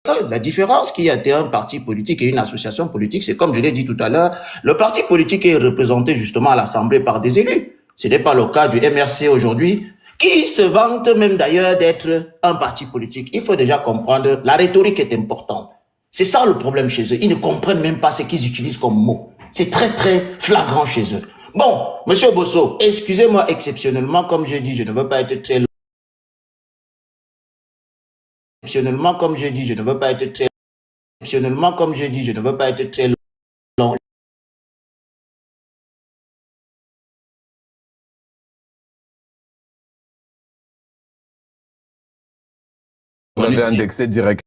La différence qu'il y a entre un parti politique et une association politique, c'est comme je l'ai dit tout à l'heure, le parti politique est représenté justement à l'Assemblée par des élus. Ce n'est pas le cas du MRC aujourd'hui, qui se vante même d'ailleurs d'être un parti politique. Il faut déjà comprendre, la rhétorique est importante. C'est ça le problème chez eux. Ils ne comprennent même pas ce qu'ils utilisent comme mot. C'est très, très flagrant chez eux. Bon, Monsieur Bosso, excusez-moi exceptionnellement, comme je dis, je ne veux pas être très long. Exceptionnellement, comme je dis, je ne veux pas être très Exceptionnellement, comme je dis, je ne veux pas être très long. On avait indexé directement.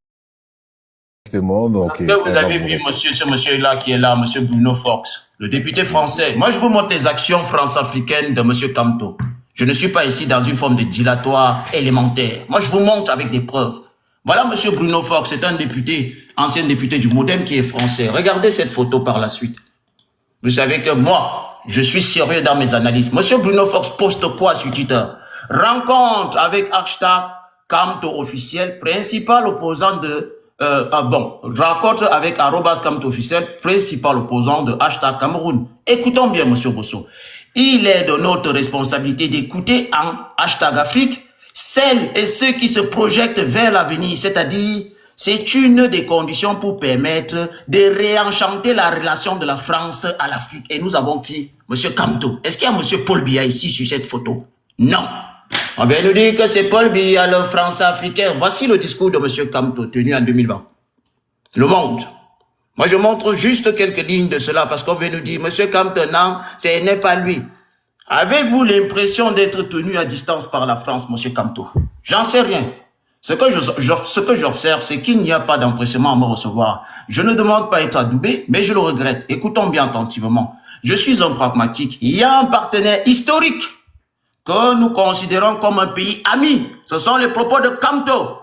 Donc, vous avez vu ce monsieur-là qui est là, monsieur Bruno Fox, le député français. Moi, je vous montre les actions france-africaines de monsieur Kamto. Je ne suis pas ici dans une forme de dilatoire élémentaire. Moi, je vous montre avec des preuves. Voilà monsieur Bruno Fox, c'est un député, ancien député du Modem qui est français. Regardez cette photo par la suite. Vous savez que moi, je suis sérieux dans mes analyses. Monsieur Bruno Fox poste quoi sur Twitter? Rencontre avec hashtag Kamto officiel, principal opposant de... rencontre avec arrobas Kamto officiel, principal opposant de hashtag Cameroun. Écoutons bien monsieur Bosso. Il est de notre responsabilité d'écouter en hashtag Afrique celles et ceux qui se projettent vers l'avenir, c'est-à-dire c'est une des conditions pour permettre de réenchanter la relation de la France à l'Afrique. Et nous avons qui? Monsieur Kamto. Est-ce qu'il y a monsieur Paul Biya ici sur cette photo? Non. On vient nous dire que c'est Paul Biya, le français africain. Voici le discours de monsieur Kamto tenu en 2020. Le Monde. Moi, je montre juste quelques lignes de cela parce qu'on veut nous dire, monsieur Kamto, non, ce n'est pas lui. Avez-vous l'impression d'être tenu à distance par la France, monsieur Kamto? J'en sais rien. Ce que j'observe, c'est qu'il n'y a pas d'empressement à me recevoir. Je ne demande pas à être adoubé, mais je le regrette. Écoutons bien attentivement. Je suis un pragmatique. Il y a un partenaire historique que nous considérons comme un pays ami. Ce sont les propos de Kamto,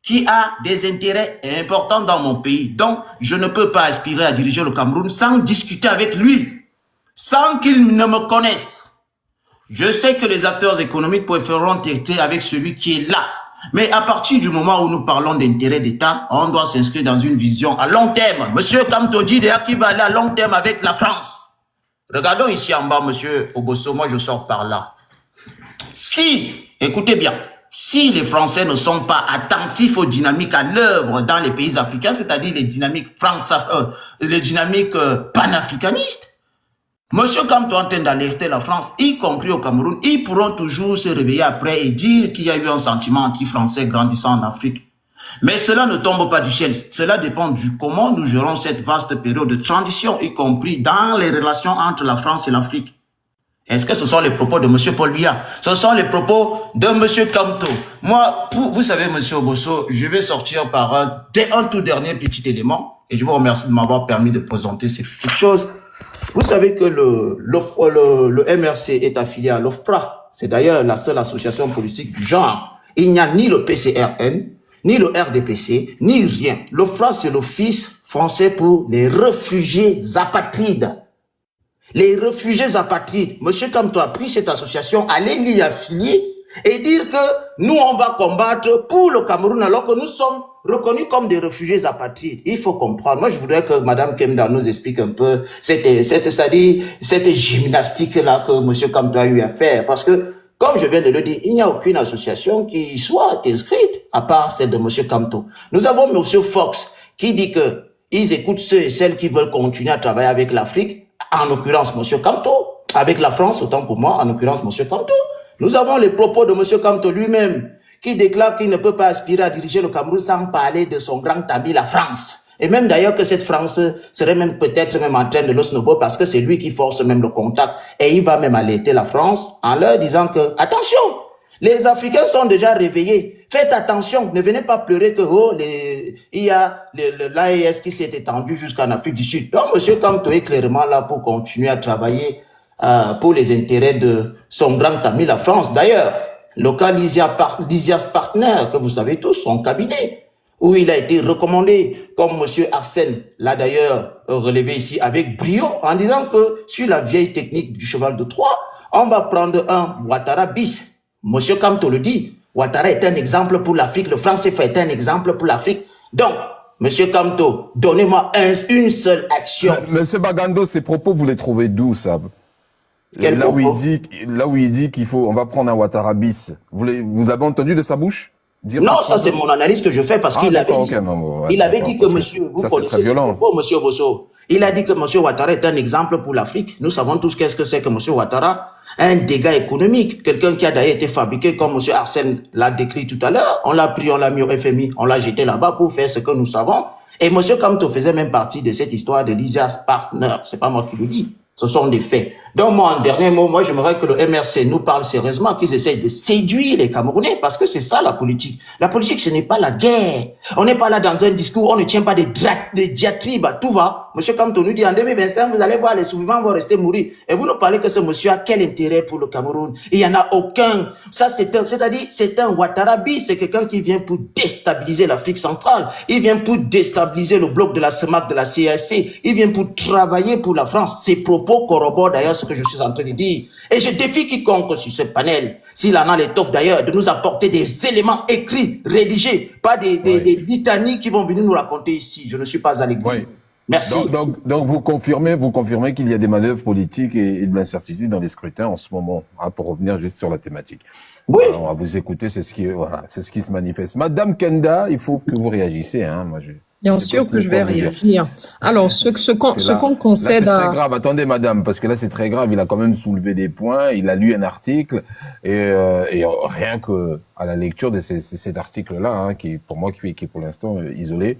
qui a des intérêts importants dans mon pays. Donc, je ne peux pas aspirer à diriger le Cameroun sans discuter avec lui, sans qu'il ne me connaisse. Je sais que les acteurs économiques préféreront traiter avec celui qui est là. Mais à partir du moment où nous parlons d'intérêt d'État, on doit s'inscrire dans une vision à long terme. Monsieur Kamto dit d'ailleurs qu'il va aller à long terme avec la France. Regardons ici en bas, monsieur Obosso, moi je sors par là. Si, écoutez bien, si les Français ne sont pas attentifs aux dynamiques à l'œuvre dans les pays africains, c'est-à-dire les dynamiques panafricanistes, monsieur Kamto est en train d'alerter la France, y compris au Cameroun, ils pourront toujours se réveiller après et dire qu'il y a eu un sentiment anti-français grandissant en Afrique. Mais cela ne tombe pas du ciel. Cela dépend du comment nous gérons cette vaste période de transition, y compris dans les relations entre la France et l'Afrique. Est-ce que ce sont les propos de monsieur Paul Biya? Ce sont les propos de monsieur Kamto. Moi, vous savez, monsieur Obosso, je vais sortir par un tout dernier petit élément, et je vous remercie de m'avoir permis de présenter ces petites choses. Vous savez que le MRC est affilié à l'OFPRA. C'est d'ailleurs la seule association politique du genre. Il n'y a ni le PCRN, ni le RDPC, ni rien. L'OFPRA, c'est l'Office français pour les réfugiés apatrides. Les réfugiés apatrides. Monsieur Kamto a pris cette association, allez l'y affilier et dire que nous, on va combattre pour le Cameroun alors que nous sommes reconnus comme des réfugiés apatrides. Il faut comprendre. Moi, je voudrais que Madame Kemda nous explique un peu c'est-à-dire cette gymnastique-là que Monsieur Kamto a eu à faire. Parce que, comme je viens de le dire, il n'y a aucune association qui soit inscrite à part celle de Monsieur Kamto. Nous avons Monsieur Fox qui dit que ils écoutent ceux et celles qui veulent continuer à travailler avec l'Afrique, en l'occurrence Monsieur Kamto, avec la France, autant pour moi, en l'occurrence Monsieur Kamto. Nous avons les propos de monsieur Kamto lui-même, qui déclare qu'il ne peut pas aspirer à diriger le Cameroun sans parler de son grand ami, la France. Et même d'ailleurs que cette France serait même peut-être même en train de le snobber parce que c'est lui qui force même le contact. Et il va même alerter la France en leur disant que, attention, les Africains sont déjà réveillés. Faites attention, ne venez pas pleurer que il y a l'AES qui s'est étendu jusqu'en Afrique du Sud. Donc monsieur Kamto est clairement là pour continuer à travailler pour les intérêts de son grand ami, la France. D'ailleurs, local Lysias Partner, que vous savez tous, son cabinet, où il a été recommandé, comme monsieur Arsène l'a d'ailleurs relevé ici avec brio, en disant que sur la vieille technique du cheval de Troie, on va prendre un Ouattara bis. Monsieur Kamto le dit, Ouattara est un exemple pour l'Afrique, le franc CFA est un exemple pour l'Afrique. Donc, Monsieur Kamto, donnez-moi une seule action. Monsieur Bagando, ces propos, vous les trouvez d'où, ça? Là où il dit qu'il faut, on va prendre un Ouattara bis. Vous avez entendu de sa bouche dire non, ça c'est mon analyse que je fais parce qu'il avait dit, il avait dit que monsieur, ça c'est très violent. Monsieur Bosso, il a dit que monsieur Ouattara est un exemple pour l'Afrique. Nous savons tous qu'est-ce que c'est que monsieur Ouattara, un dégât économique, quelqu'un qui a d'ailleurs été fabriqué comme monsieur Arsène l'a décrit tout à l'heure. On l'a pris, on l'a mis au FMI, on l'a jeté là-bas pour faire ce que nous savons. Et monsieur Kamto faisait même partie de cette histoire de l'ISIAS Partner. C'est pas moi qui le dis. Ce sont des faits. Donc, moi, en dernier mot, moi, j'aimerais que le MRC nous parle sérieusement, qu'ils essayent de séduire les Camerounais, parce que c'est ça, la politique. La politique, ce n'est pas la guerre. On n'est pas là dans un discours, on ne tient pas des diatribes, tout va. Monsieur Kamto nous dit, en 2025, vous allez voir, les survivants vont rester mourir. Et vous nous parlez que ce monsieur a quel intérêt pour le Cameroun? Il n'y en a aucun. Ça, c'est-à-dire, c'est un Ouattarabi, c'est quelqu'un qui vient pour déstabiliser l'Afrique centrale. Il vient pour déstabiliser le bloc de la CEMAC, de la CAC. Il vient pour travailler pour la France. Ses propos corroborent d'ailleurs ce que je suis en train de dire. Et je défie quiconque sur ce panel, s'il en a l'étoffe d'ailleurs, de nous apporter des éléments écrits, rédigés, pas des litanies qui vont venir nous raconter ici. Je ne suis pas à l'église. Oui. Merci. Donc vous confirmez qu'il y a des manœuvres politiques et de l'incertitude dans les scrutins en ce moment, hein, pour revenir juste sur la thématique. Oui. Alors, on va vous écouter, c'est ce qui se manifeste. Madame Kenda, il faut que vous réagissez, hein. Bien sûr que je vais réagir. Alors, ce qu'on concède à... C'est très grave. Attendez, madame, parce que là, c'est très grave. Il a quand même soulevé des points. Il a lu un article. Et rien que à la lecture de cet article-là, hein, qui, pour moi, qui est pour l'instant isolé,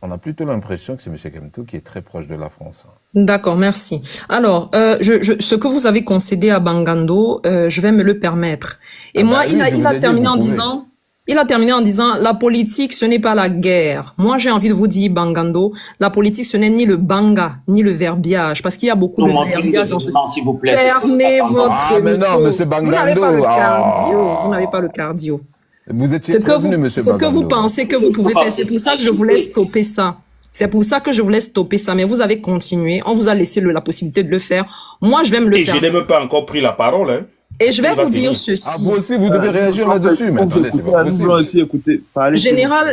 on a plutôt l'impression que c'est M. Kamto qui est très proche de la France. D'accord, merci. Alors, ce que vous avez concédé à Bangando, je vais me le permettre. Et moi, il a terminé en disant... Il a terminé en disant, la politique, ce n'est pas la guerre. Moi, j'ai envie de vous dire, Bangando, la politique, ce n'est ni le banga, ni le verbiage, parce qu'il y a beaucoup de verbiage. S'il vous plaît. Fermez votre mais non, monsieur Bangando. Vous n'avez pas le cardio. Vous n'avez pas le cardio. Vous étiez prévenu, monsieur Bangando. Ce que vous pensez que vous pouvez faire, c'est pour ça que je voulais stopper ça. C'est pour ça que je voulais stopper ça, mais vous avez continué. On vous a laissé la possibilité de le faire. Moi, je vais me le faire. Et je n'ai même pas encore pris la parole, hein. Et je vais vous dire ceci. Ah, vous aussi, vous devez réagir là-dessus. Mais attendez, c'est pas possible.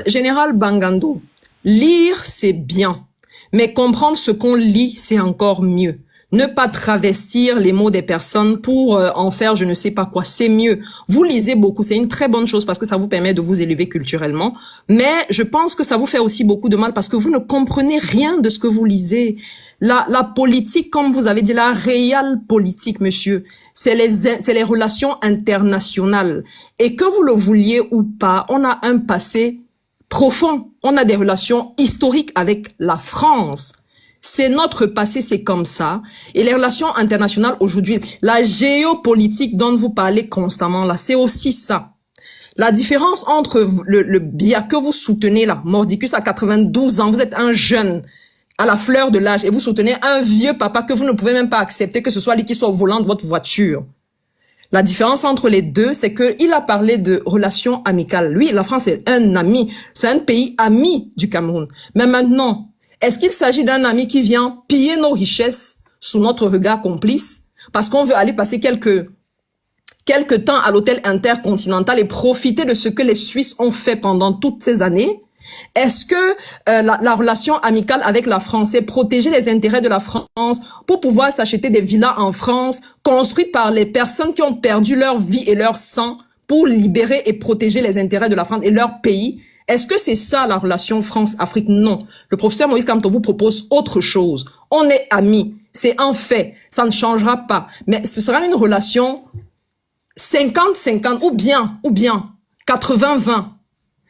Général Bangando, lire, c'est bien. Mais comprendre ce qu'on lit, c'est encore mieux. Ne pas travestir les mots des personnes pour en faire je ne sais pas quoi, c'est mieux. Vous lisez beaucoup, c'est une très bonne chose parce que ça vous permet de vous élever culturellement. Mais je pense que ça vous fait aussi beaucoup de mal parce que vous ne comprenez rien de ce que vous lisez. La politique, comme vous avez dit, la réelle politique, monsieur, c'est les relations internationales. Et que vous le vouliez ou pas, on a un passé profond. On a des relations historiques avec la France. C'est notre passé, c'est comme ça. Et les relations internationales aujourd'hui, la géopolitique dont vous parlez constamment là, c'est aussi ça. La différence entre le Biya que vous soutenez là, Mordicus à 92 ans, vous êtes un jeune à la fleur de l'âge et vous soutenez un vieux papa que vous ne pouvez même pas accepter que ce soit lui qui soit au volant de votre voiture. La différence entre les deux, c'est que il a parlé de relations amicales. Lui, la France est un ami, c'est un pays ami du Cameroun. Mais maintenant, est-ce qu'il s'agit d'un ami qui vient piller nos richesses sous notre regard complice parce qu'on veut aller passer quelques temps à l'hôtel intercontinental et profiter de ce que les Suisses ont fait pendant toutes ces années? Est-ce que la relation amicale avec la France est protéger les intérêts de la France pour pouvoir s'acheter des villas en France construites par les personnes qui ont perdu leur vie et leur sang pour libérer et protéger les intérêts de la France et leur pays? Est-ce que c'est ça la relation France-Afrique? Non. Le professeur Moïse Kamto vous propose autre chose. On est amis. C'est un fait. Ça ne changera pas. Mais ce sera une relation 50-50 ou bien 80-20.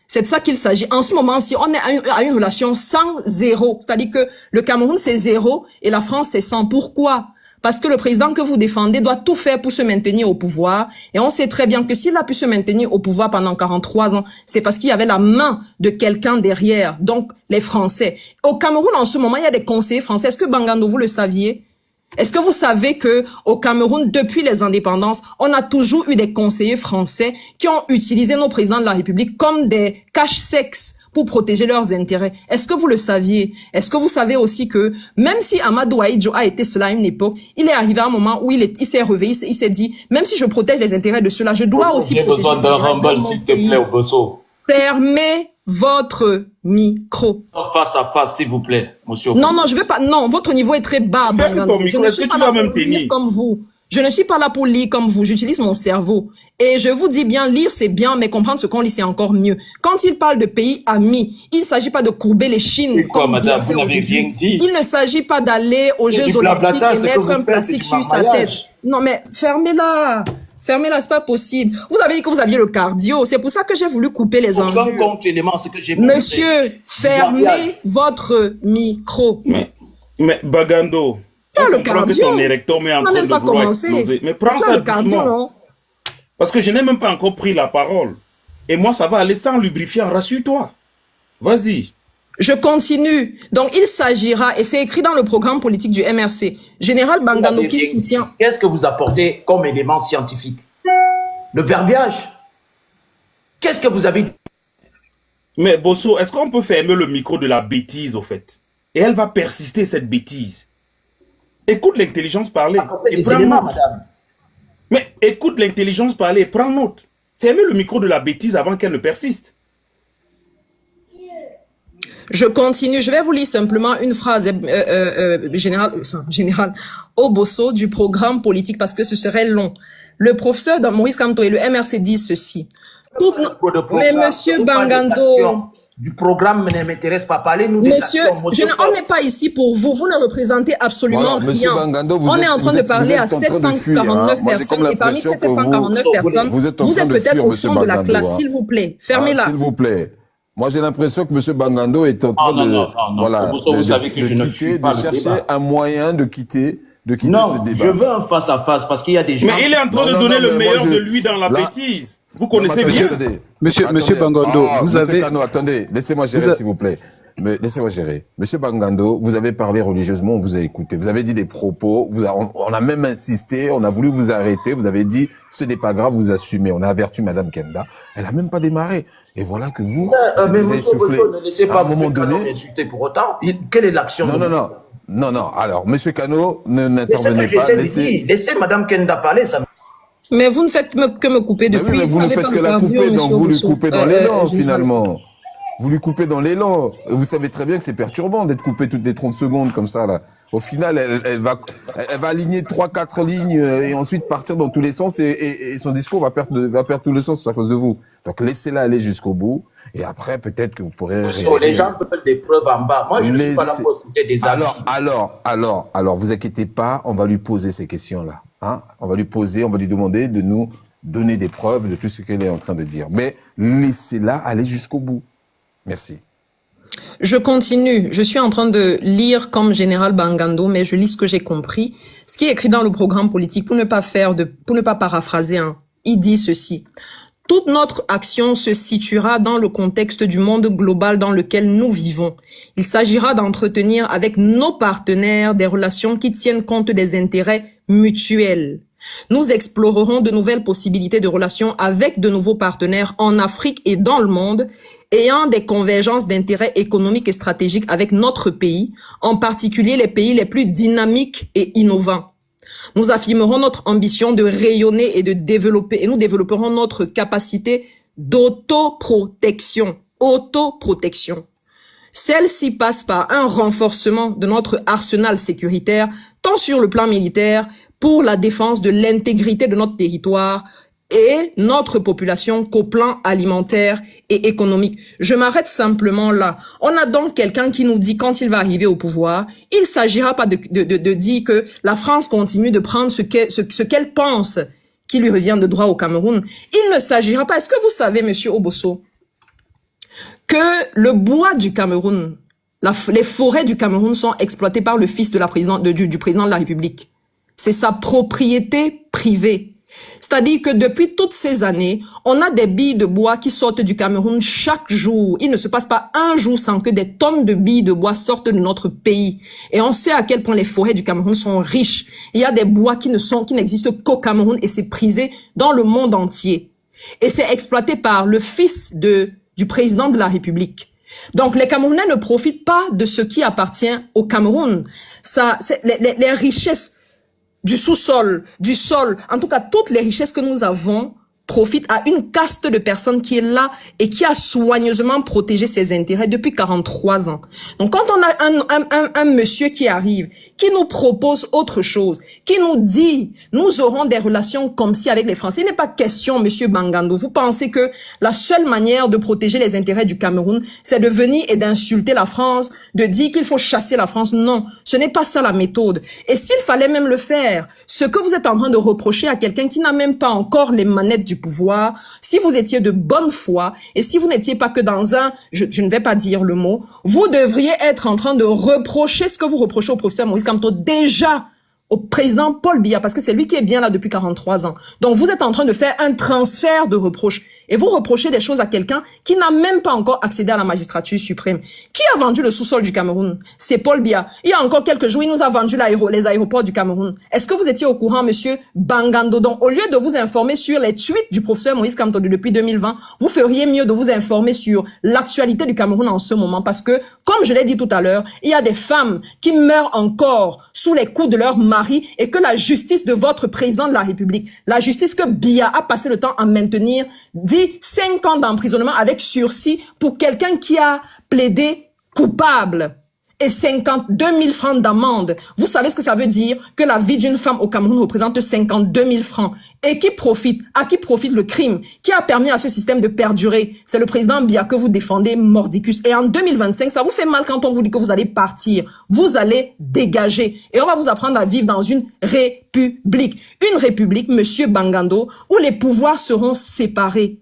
C'est de ça qu'il s'agit. En ce moment-ci, on est à une relation 100-0. C'est-à-dire que le Cameroun, c'est 0 et la France, c'est 100. Pourquoi? Parce que le président que vous défendez doit tout faire pour se maintenir au pouvoir. Et on sait très bien que s'il a pu se maintenir au pouvoir pendant 43 ans, c'est parce qu'il y avait la main de quelqu'un derrière. Donc, les Français. Au Cameroun, en ce moment, il y a des conseillers français. Est-ce que Bangando, vous le saviez? Est-ce que vous savez que au Cameroun, depuis les indépendances, on a toujours eu des conseillers français qui ont utilisé nos présidents de la République comme des cache-sexes pour protéger leurs intérêts? Est-ce que vous le saviez? Est-ce que vous savez aussi que même si Amadou Ahidjo a été cela à une époque, il est arrivé à un moment où il s'est réveillé, il s'est dit, même si je protège les intérêts de cela, je dois aussi protéger les intérêts de mon pays. Fermez votre micro. Face à face, s'il vous plaît, monsieur. Non, non, je veux pas. Non, votre niveau est très bas, Ferme Bangando. ton micro, Je ne est-ce suis que pas tu là vas pour même lire tenir? comme vous. Je ne suis pas là pour lire comme vous. J'utilise mon cerveau. Et je vous dis bien, lire c'est bien, mais comprendre ce qu'on lit c'est encore mieux. Quand il parle de pays amis, il ne s'agit pas de courber les chines. C'est quoi, comme madame, bien fait vous n'avez aujourd'hui. rien dit. Il ne s'agit pas d'aller aux C'est Jeux du Olympiques blablatage, et ce que mettre vous un faites, plastique c'est du sur sa marmaillage. tête. Non, mais fermez-la. Fermez-la, c'est pas possible. Vous avez dit que vous aviez le cardio. C'est pour ça que j'ai voulu couper les Aucun enjeux. contre-élément, ce que j'ai Monsieur, montré. fermez votre micro. Mais Bagando, Tu as on le comprend que cardio. ton érectum est en On n'a train même de pas vouloir commencé. exploser. Mais prends Tu as ça le cardio, doucement. non? Parce que je n'ai même pas encore pris la parole. Et moi, ça va aller sans lubrifiant, rassure-toi. Vas-y. Je continue. Donc, il s'agira, et c'est écrit dans le programme politique du MRC, Général Bangando qui soutient. Qu'est-ce que vous apportez comme élément scientifique? Le verbiage. Qu'est-ce que vous avez dit? Mais Bosso, est-ce qu'on peut fermer le micro de la bêtise, au fait? Et elle va persister, cette bêtise. Écoute l'intelligence parler. Apportez Et des prends éléments, note. madame. Mais écoute l'intelligence parler et prends note. Fermez le micro de la bêtise avant qu'elle ne persiste. Je continue. Je vais vous lire simplement une phrase général Obosso du programme politique parce que ce serait long. Le professeur Maurice Kamto et le MRC disent ceci. Mais monsieur Bangando, du programme ne m'intéresse pas. Parlez-nous des monsieur, actions. on n'est pas ici pour vous. Vous ne représentez absolument Voilà, monsieur rien. Bangando, vous On êtes- est en train vous de êtes- parler vous à êtes en train de fuir, hein. 749 Moi, j'ai comme personnes. Et parmi ces l'impression que 749 personnes, vous êtes en vous train êtes de peut-être fuir, au monsieur fond de la Bangando, classe. hein. S'il vous plaît, Ah, fermez-la. s'il vous plaît. Moi, j'ai l'impression que M. Bangando est en train non, voilà, vous savez que je ne suis quitter, pas de le chercher débat. un moyen de quitter Non, ce débat. je veux un face-à-face parce qu'il y a des gens... Mais il est en train Non, de non, donner non, le mais meilleur moi, de lui dans la là- bêtise. Vous connaissez Non, bien. attendez. Monsieur Bangando, vous Monsieur avez... Kano, attendez, laissez-moi gérer, s'il vous plaît. Mais laissez-moi gérer. Monsieur Bangando, vous avez parlé religieusement, on vous a écouté. Vous avez dit des propos, on a même insisté, on a voulu vous arrêter, vous avez dit, ce n'est pas grave, vous assumez. On a averti Madame Kenda, elle a même pas démarré. Et voilà que vous, vous mais avez monsieur essoufflé. Bosso, ne laissez À pas un moment M. Kano donné, m'insulter pour autant. Quelle est l'action non, de non, M. non, non, non. Alors, Monsieur Kano, Mais c'est ce n'intervenez que pas. j'essaie de dire. Laissez Mme Kenda parler. Ça... Mais vous ne faites que me couper Mais depuis. oui, mais vous ne n'avez faites pas que le la cardio, couper, donc monsieur vous lui Obosso. coupez dans l'élan, Général. finalement. Vous lui coupez dans l'élan. Vous savez très bien que c'est perturbant d'être coupé toutes les 30 secondes comme ça, là. Au final, elle va aligner 3-4 lignes et ensuite partir dans tous les sens et son discours va perdre tout le sens à cause de vous. Donc, laissez-la aller jusqu'au bout et après, peut-être que vous pourrez réagir. Les gens peuvent des preuves en bas. Moi, je ne suis pas là pour écouter des avis. Alors, vous inquiétez pas, on va lui poser ces questions-là. Hein? On va lui demander de nous donner des preuves de tout ce qu'elle est en train de dire. Mais laissez-la aller jusqu'au bout. Merci. Je continue. Je suis en train de lire comme Général Bangando, mais je lis ce que j'ai compris. Ce qui est écrit dans le programme politique, pour ne pas paraphraser, hein, il dit ceci. Toute notre action se situera dans le contexte du monde global dans lequel nous vivons. Il s'agira d'entretenir avec nos partenaires des relations qui tiennent compte des intérêts mutuels. Nous explorerons de nouvelles possibilités de relations avec de nouveaux partenaires en Afrique et dans le monde, ayant des convergences d'intérêts économiques et stratégiques avec notre pays, en particulier les pays les plus dynamiques et innovants. Nous affirmerons notre ambition de rayonner et de développer, et nous développerons notre capacité d'autoprotection. Celle-ci passe par un renforcement de notre arsenal sécuritaire, tant sur le plan militaire, pour la défense de l'intégrité de notre territoire et notre population qu'au plan alimentaire et économique. Je m'arrête simplement là. On a donc quelqu'un qui nous dit quand il va arriver au pouvoir, il s'agira pas de dire que la France continue de prendre ce qu'elle pense qui lui revient de droit au Cameroun. Il ne s'agira pas, est-ce que vous savez, monsieur Obosso, que le bois du Cameroun, les forêts du Cameroun sont exploitées par le fils de du président de la République. C'est sa propriété privée. C'est-à-dire que depuis toutes ces années, on a des billes de bois qui sortent du Cameroun chaque jour. Il ne se passe pas un jour sans que des tonnes de billes de bois sortent de notre pays. Et on sait à quel point les forêts du Cameroun sont riches. Il y a des bois qui n'existent qu'au Cameroun et c'est prisé dans le monde entier. Et c'est exploité par le fils du président de la République. Donc, les Camerounais ne profitent pas de ce qui appartient au Cameroun. Ça, c'est les richesses du sous-sol, du sol, en tout cas, toutes les richesses que nous avons profite à une caste de personnes qui est là et qui a soigneusement protégé ses intérêts depuis 43 ans. Donc, quand on a un monsieur qui arrive, qui nous propose autre chose, qui nous dit, nous aurons des relations comme si avec les Français, il n'est pas question, monsieur Bangando, vous pensez que la seule manière de protéger les intérêts du Cameroun, c'est de venir et d'insulter la France, de dire qu'il faut chasser la France? Non, ce n'est pas ça la méthode. Et s'il fallait même le faire, ce que vous êtes en train de reprocher à quelqu'un qui n'a même pas encore les manettes du pouvoir, si vous étiez de bonne foi et si vous n'étiez pas que dans je ne vais pas dire le mot, vous devriez être en train de reprocher ce que vous reprochez au professeur Maurice Kamto déjà au président Paul Biya, parce que c'est lui qui est bien là depuis 43 ans. Donc vous êtes en train de faire un transfert de reproches et vous reprochez des choses à quelqu'un qui n'a même pas encore accédé à la magistrature suprême. Qui a vendu le sous-sol du Cameroun? C'est Paul Biya. Il y a encore quelques jours, il nous a vendu les aéroports du Cameroun. Est-ce que vous étiez au courant, monsieur Bangando? Donc, au lieu de vous informer sur les tweets du professeur Maurice Kamto depuis 2020, vous feriez mieux de vous informer sur l'actualité du Cameroun en ce moment, parce que, comme je l'ai dit tout à l'heure, il y a des femmes qui meurent encore sous les coups de leur mari et que la justice de votre président de la République, la justice que Biya a passé le temps à maintenir, dit 5 ans d'emprisonnement avec sursis pour quelqu'un qui a plaidé coupable et 52 000 francs d'amende. Vous savez ce que ça veut dire? Que la vie d'une femme au Cameroun représente 52 000 francs. Et à qui profite le crime? Qui a permis à ce système de perdurer? C'est le président Biya que vous défendez, mordicus. Et en 2025, ça vous fait mal quand on vous dit que vous allez partir. Vous allez dégager. Et on va vous apprendre à vivre dans une république. Une république, monsieur Bangando, où les pouvoirs seront séparés.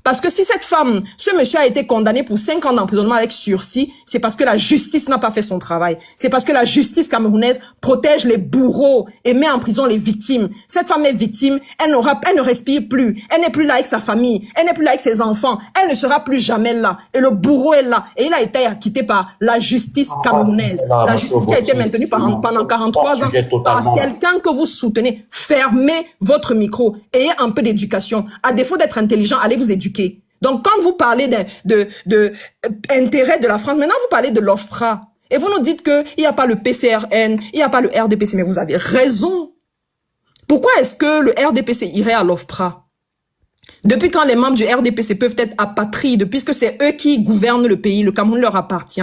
Parce que si ce monsieur a été condamné pour 5 ans d'emprisonnement avec sursis, c'est parce que la justice n'a pas fait son travail. C'est parce que la justice camerounaise protège les bourreaux et met en prison les victimes. Cette femme est victime, elle ne respire plus, elle n'est plus là avec sa famille, elle n'est plus là avec ses enfants, elle ne sera plus jamais là. Et le bourreau est là. Et il a été acquitté par la justice camerounaise. La justice qui a été maintenue pendant 43 ans par quelqu'un que vous soutenez. Fermez votre micro. Ayez un peu d'éducation. À défaut d'être intelligent, allez vous éduquer. Donc, quand vous parlez de intérêt de la France, maintenant vous parlez de l'OFPRA. Et vous nous dites qu'il n'y a pas le PCRN, il n'y a pas le RDPC. Mais vous avez raison. Pourquoi est-ce que le RDPC irait à l'OFPRA? Depuis quand les membres du RDPC peuvent être apatrides, puisque c'est eux qui gouvernent le pays, le Cameroun leur appartient.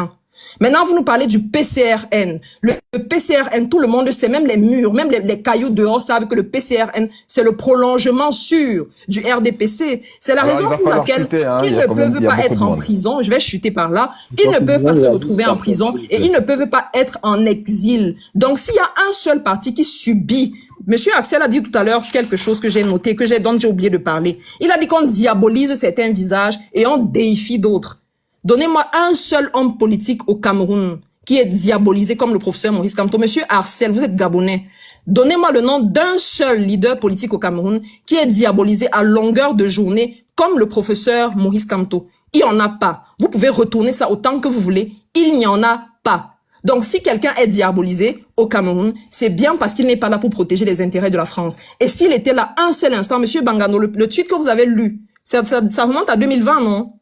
Maintenant, vous nous parlez du PCRN. Le PCRN, tout le monde sait, même les murs, même les cailloux dehors savent que le PCRN, c'est le prolongement sûr du RDPC. C'est la raison pour laquelle ils ne peuvent pas être en prison. Je vais chuter par là. Ils ne peuvent pas se retrouver en prison et ils ne peuvent pas être en exil. Donc, s'il y a un seul parti qui subit, Monsieur Axel a dit tout à l'heure quelque chose que j'ai noté, dont j'ai oublié de parler. Il a dit qu'on diabolise certains visages et on déifie d'autres. Donnez-moi un seul homme politique au Cameroun qui est diabolisé comme le professeur Maurice Kamto. Monsieur Arcel, vous êtes gabonais. Donnez-moi le nom d'un seul leader politique au Cameroun qui est diabolisé à longueur de journée comme le professeur Maurice Kamto. Il n'y en a pas. Vous pouvez retourner ça autant que vous voulez. Il n'y en a pas. Donc, si quelqu'un est diabolisé au Cameroun, c'est bien parce qu'il n'est pas là pour protéger les intérêts de la France. Et s'il était là un seul instant, monsieur Bangando, le tweet que vous avez lu, ça remonte à 2020, non?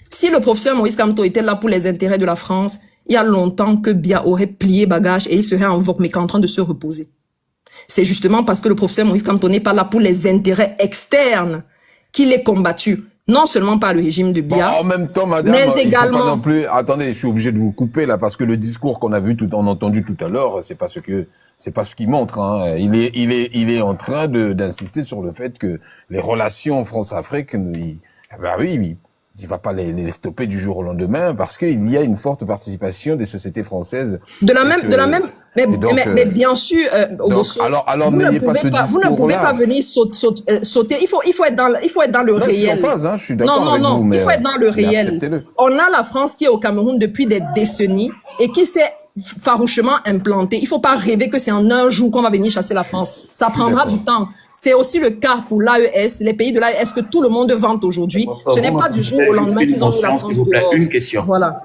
Si le professeur Maurice Kamto était là pour les intérêts de la France, il y a longtemps que Biya aurait plié bagage et il serait en train de se reposer. C'est justement parce que le professeur Maurice Kamto n'est pas là pour les intérêts externes qu'il est combattu. Non seulement par le régime de Biya, en même temps, madame, mais également... Faut pas non plus... Attendez, je suis obligé de vous couper là, parce que le discours qu'on a entendu tout à l'heure, c'est pas ce qu'il montre, hein. Il est en train d'insister sur le fait que les relations France-Afrique, il va pas les stopper du jour au lendemain parce qu'il y a une forte participation des sociétés françaises. Mais bien sûr, alors n'ayez pas ce discours-là. Vous ne pouvez pas venir sauter. Il faut être dans le réel. Je suis en phase, hein, je suis d'accord avec vous, mais il faut être dans le réel. On a la France qui est au Cameroun depuis des décennies et qui s'est farouchement implantée. Il faut pas rêver que c'est en un jour qu'on va venir chasser la France. Ça prendra du temps. C'est aussi le cas pour l'AES, les pays de l'AES que tout le monde vante aujourd'hui. Ce n'est pas du jour au lendemain qu'ils ont eu la France dehors. Une question. Voilà.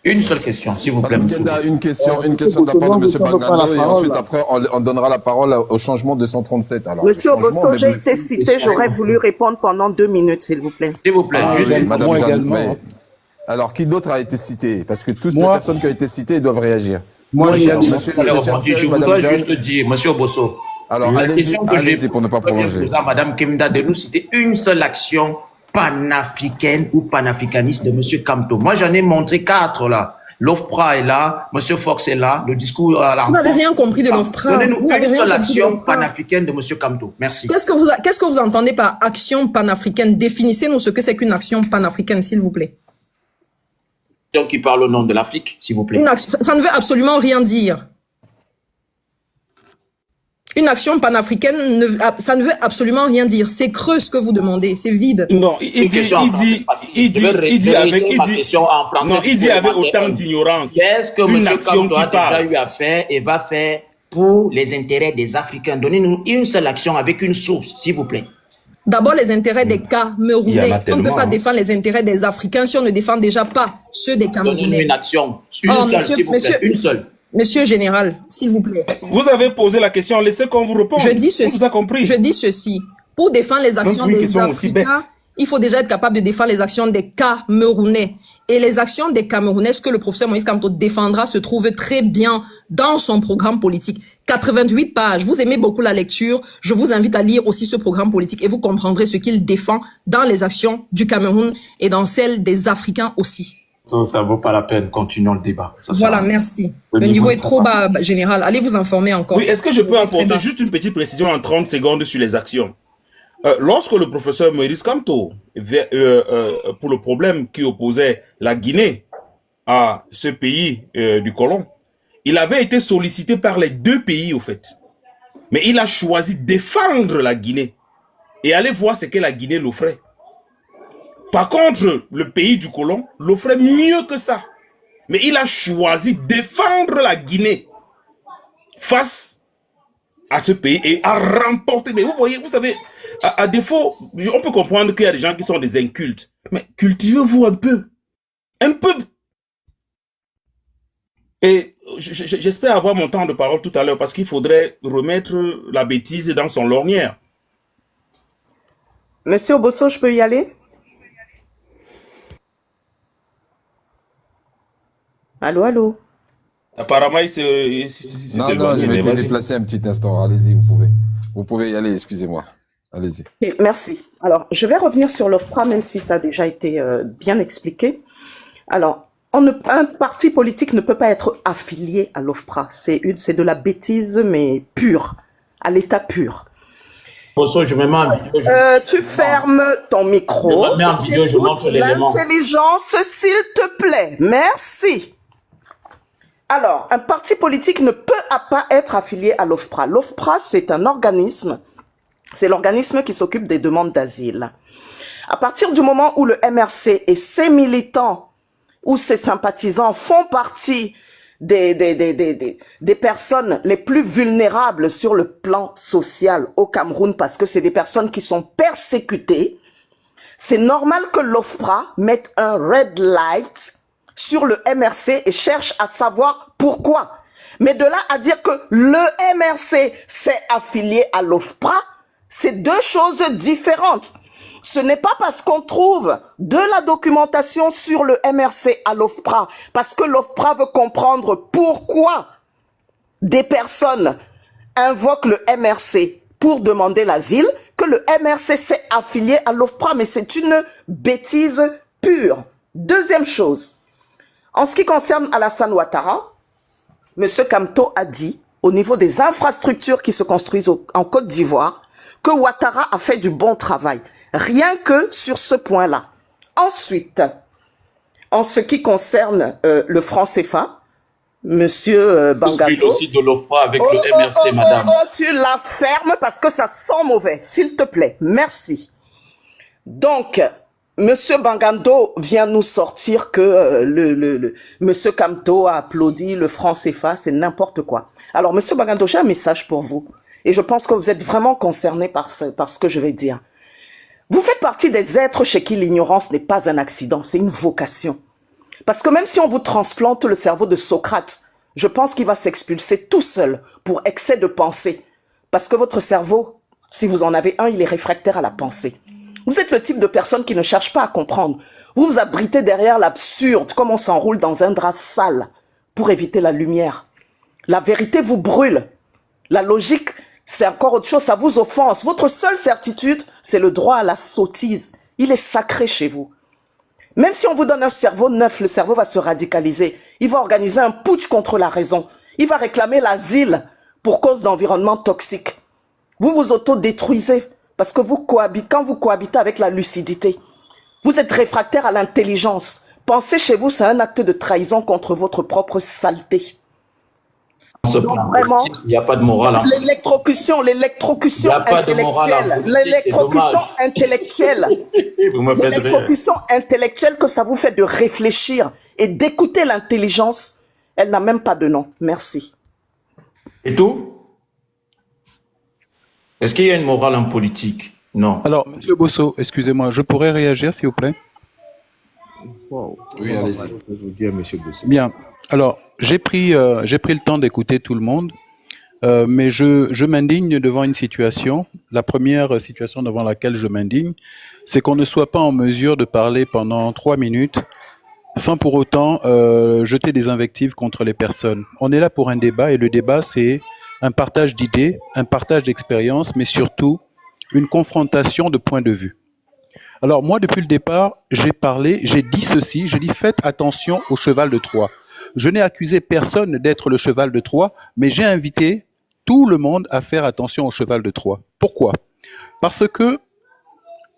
Une seule question, s'il vous plaît. Une question de la part de M. Bangando, et ensuite après on donnera la parole au changement 237. Alors, Monsieur Obosso, j'ai été cité, j'aurais voulu répondre pendant 2 minutes, s'il vous plaît. S'il vous plaît, Madame Jeanne. Alors, qui d'autre a été cité? Parce que toutes les personnes qui ont été citées doivent réagir. Je voudrais juste dire, monsieur Obosso, Alors, La allez-y, question que j'ai allez-y pour ne pas prolonger. posée à Mme Kemda de nous citer une seule action panafricaine ou panafricaniste de M. Kamto. Moi, j'en ai montré 4 là. L'OFPRA est là, M. Fox est là, le discours à la Vous n'avez rien compris de l'OFPRA. Donnez-nous Vous n'avez une rien seule compris de action l'OFPRA. panafricaine de M. Kamto. Merci. Qu'est-ce que vous entendez par action panafricaine? Définissez-nous ce que c'est qu'une action panafricaine, s'il vous plaît. Action qui parle au nom de l'Afrique, s'il vous plaît. Une action, ça ne veut absolument rien dire. Une action panafricaine, ça ne veut absolument rien dire. C'est creux ce que vous demandez, c'est vide. Non, il dit avec autant d'ignorance. Qu'est-ce que Une M. action Kamto qui a déjà parle. eu à faire et va faire pour les intérêts des Africains? Donnez-nous une seule action avec une source, s'il vous plaît. D'abord, les intérêts des Il y en Camerounais. a On ne peut tellement, pas hein. défendre les intérêts des Africains si on ne défend déjà pas ceux des Donnez-nous Camerounais. une action. Une Oh, seule, monsieur- s'il vous plaît. monsieur- Une seule. Monsieur Général, s'il vous plaît. Vous avez posé la question, laissez qu'on vous réponde. Je dis On ceci. vous a compris. Je dis ceci. Pour défendre les actions une des question aussi Africains, bête. il faut déjà être capable de défendre les actions des Camerounais. Et les actions des Camerounais, ce que le professeur Moïse Kamto défendra, se trouve très bien dans son programme politique. 88 pages. Vous aimez beaucoup la lecture. Je vous invite à lire aussi ce programme politique et vous comprendrez ce qu'il défend dans les actions du Cameroun et dans celles des Africains aussi. Ça ne vaut pas la peine. Continuons le débat. Ça sert Voilà, à rien. merci. Le Le niveau niveau est est trop bas, général. Allez vous informer encore. Oui, est-ce que je peux Très apporter bas. juste une petite précision en 30 secondes sur les actions? Lorsque le professeur Moïse Kamto, pour le problème qui opposait la Guinée à ce pays du colon, il avait été sollicité par les deux pays, au fait. Mais il a choisi de défendre la Guinée et aller voir ce que la Guinée l'offrait. Par contre, le pays du colon l'offrait mieux que ça. Mais il a choisi de défendre la Guinée face à ce pays et à remporter. Mais vous voyez, vous savez, à défaut, on peut comprendre qu'il y a des gens qui sont des incultes. Mais cultivez-vous un peu. Un peu. Et j'espère avoir mon temps de parole tout à l'heure parce qu'il faudrait remettre la bêtise dans son lorgnière. Monsieur Obosso, je peux y aller? Allô, allô? Apparemment, Non, je vais te déplacer un petit instant. Allez-y, vous pouvez. Vous pouvez y aller, excusez-moi. Allez-y. Et merci. Alors, je vais revenir sur l'OFPRA, même si ça a déjà été bien expliqué. Alors, un parti politique ne peut pas être affilié à l'OFPRA. C'est de la bêtise, mais pure, à l'état pur. Bosso, je me mets en vidéo. Tu fermes ton micro. Je me mets en Tu vidéo, je écoutes montre l'élément. l'intelligence, s'il te plaît. Merci. Alors, un parti politique ne peut pas être affilié à l'OFPRA. L'OFPRA, c'est un organisme, c'est l'organisme qui s'occupe des demandes d'asile. À partir du moment où le MRC et ses militants ou ses sympathisants font partie des personnes les plus vulnérables sur le plan social au Cameroun, parce que c'est des personnes qui sont persécutées, c'est normal que l'OFPRA mette un red light sur le MRC et cherche à savoir pourquoi. Mais de là à dire que le MRC s'est affilié à l'OFPRA, c'est deux choses différentes. Ce n'est pas parce qu'on trouve de la documentation sur le MRC à l'OFPRA, parce que l'OFPRA veut comprendre pourquoi des personnes invoquent le MRC pour demander l'asile, que le MRC s'est affilié à l'OFPRA, mais c'est une bêtise pure. Deuxième chose, en ce qui concerne Alassane Ouattara, M. Kamto a dit, au niveau des infrastructures qui se construisent en Côte d'Ivoire, que Ouattara a fait du bon travail. Rien que sur ce point-là. Ensuite, en ce qui concerne le franc CFA, Monsieur Bangato. Je suis aussi de l'OFPRA avec le MRC, madame. Tu la fermes parce que ça sent mauvais, s'il te plaît. Merci. Donc, Monsieur Bangando vient nous sortir que Monsieur Kamto a applaudi le franc CFA, c'est n'importe quoi. Alors, Monsieur Bangando, j'ai un message pour vous. Et je pense que vous êtes vraiment concerné par ce que je vais dire. Vous faites partie des êtres chez qui l'ignorance n'est pas un accident, c'est une vocation. Parce que même si on vous transplante le cerveau de Socrate, je pense qu'il va s'expulser tout seul pour excès de pensée. Parce que votre cerveau, si vous en avez un, il est réfractaire à la pensée. Vous êtes le type de personne qui ne cherche pas à comprendre. Vous vous abritez derrière l'absurde, comme on s'enroule dans un drap sale pour éviter la lumière. La vérité vous brûle. La logique c'est encore autre chose, ça vous offense. Votre seule certitude, c'est le droit à la sottise. Il est sacré chez vous. Même si on vous donne un cerveau neuf, le cerveau va se radicaliser. Il va organiser un putsch contre la raison. Il va réclamer l'asile pour cause d'environnement toxique. Vous vous autodétruisez parce que quand vous cohabitez avec la lucidité, vous êtes réfractaire à l'intelligence. Penser chez vous, c'est un acte de trahison contre votre propre saleté. Donc, vraiment, il n'y a pas de morale. Hein. L'électrocution intellectuelle, l'électrocution intellectuelle, l'électrocution intellectuelle que ça vous fait de réfléchir et d'écouter l'intelligence, elle n'a même pas de nom. Merci. Et tout? Est-ce qu'il y a une morale en politique? Non. Alors, Monsieur Bosso, excusez-moi, je pourrais réagir, s'il vous plaît? Oui, allez-y. Je vous dis à Monsieur Bosso. Bien. Alors, j'ai pris le temps d'écouter tout le monde, mais je m'indigne devant une situation. La première situation devant laquelle je m'indigne, c'est qu'on ne soit pas en mesure de parler pendant 3 minutes sans pour autant jeter des invectives contre les personnes. On est là pour un débat, et le débat, c'est un partage d'idées, un partage d'expériences, mais surtout une confrontation de points de vue. Alors moi, depuis le départ, j'ai parlé, j'ai dit ceci, j'ai dit faites attention au cheval de Troie. Je n'ai accusé personne d'être le cheval de Troie, mais j'ai invité tout le monde à faire attention au cheval de Troie. Pourquoi? Parce que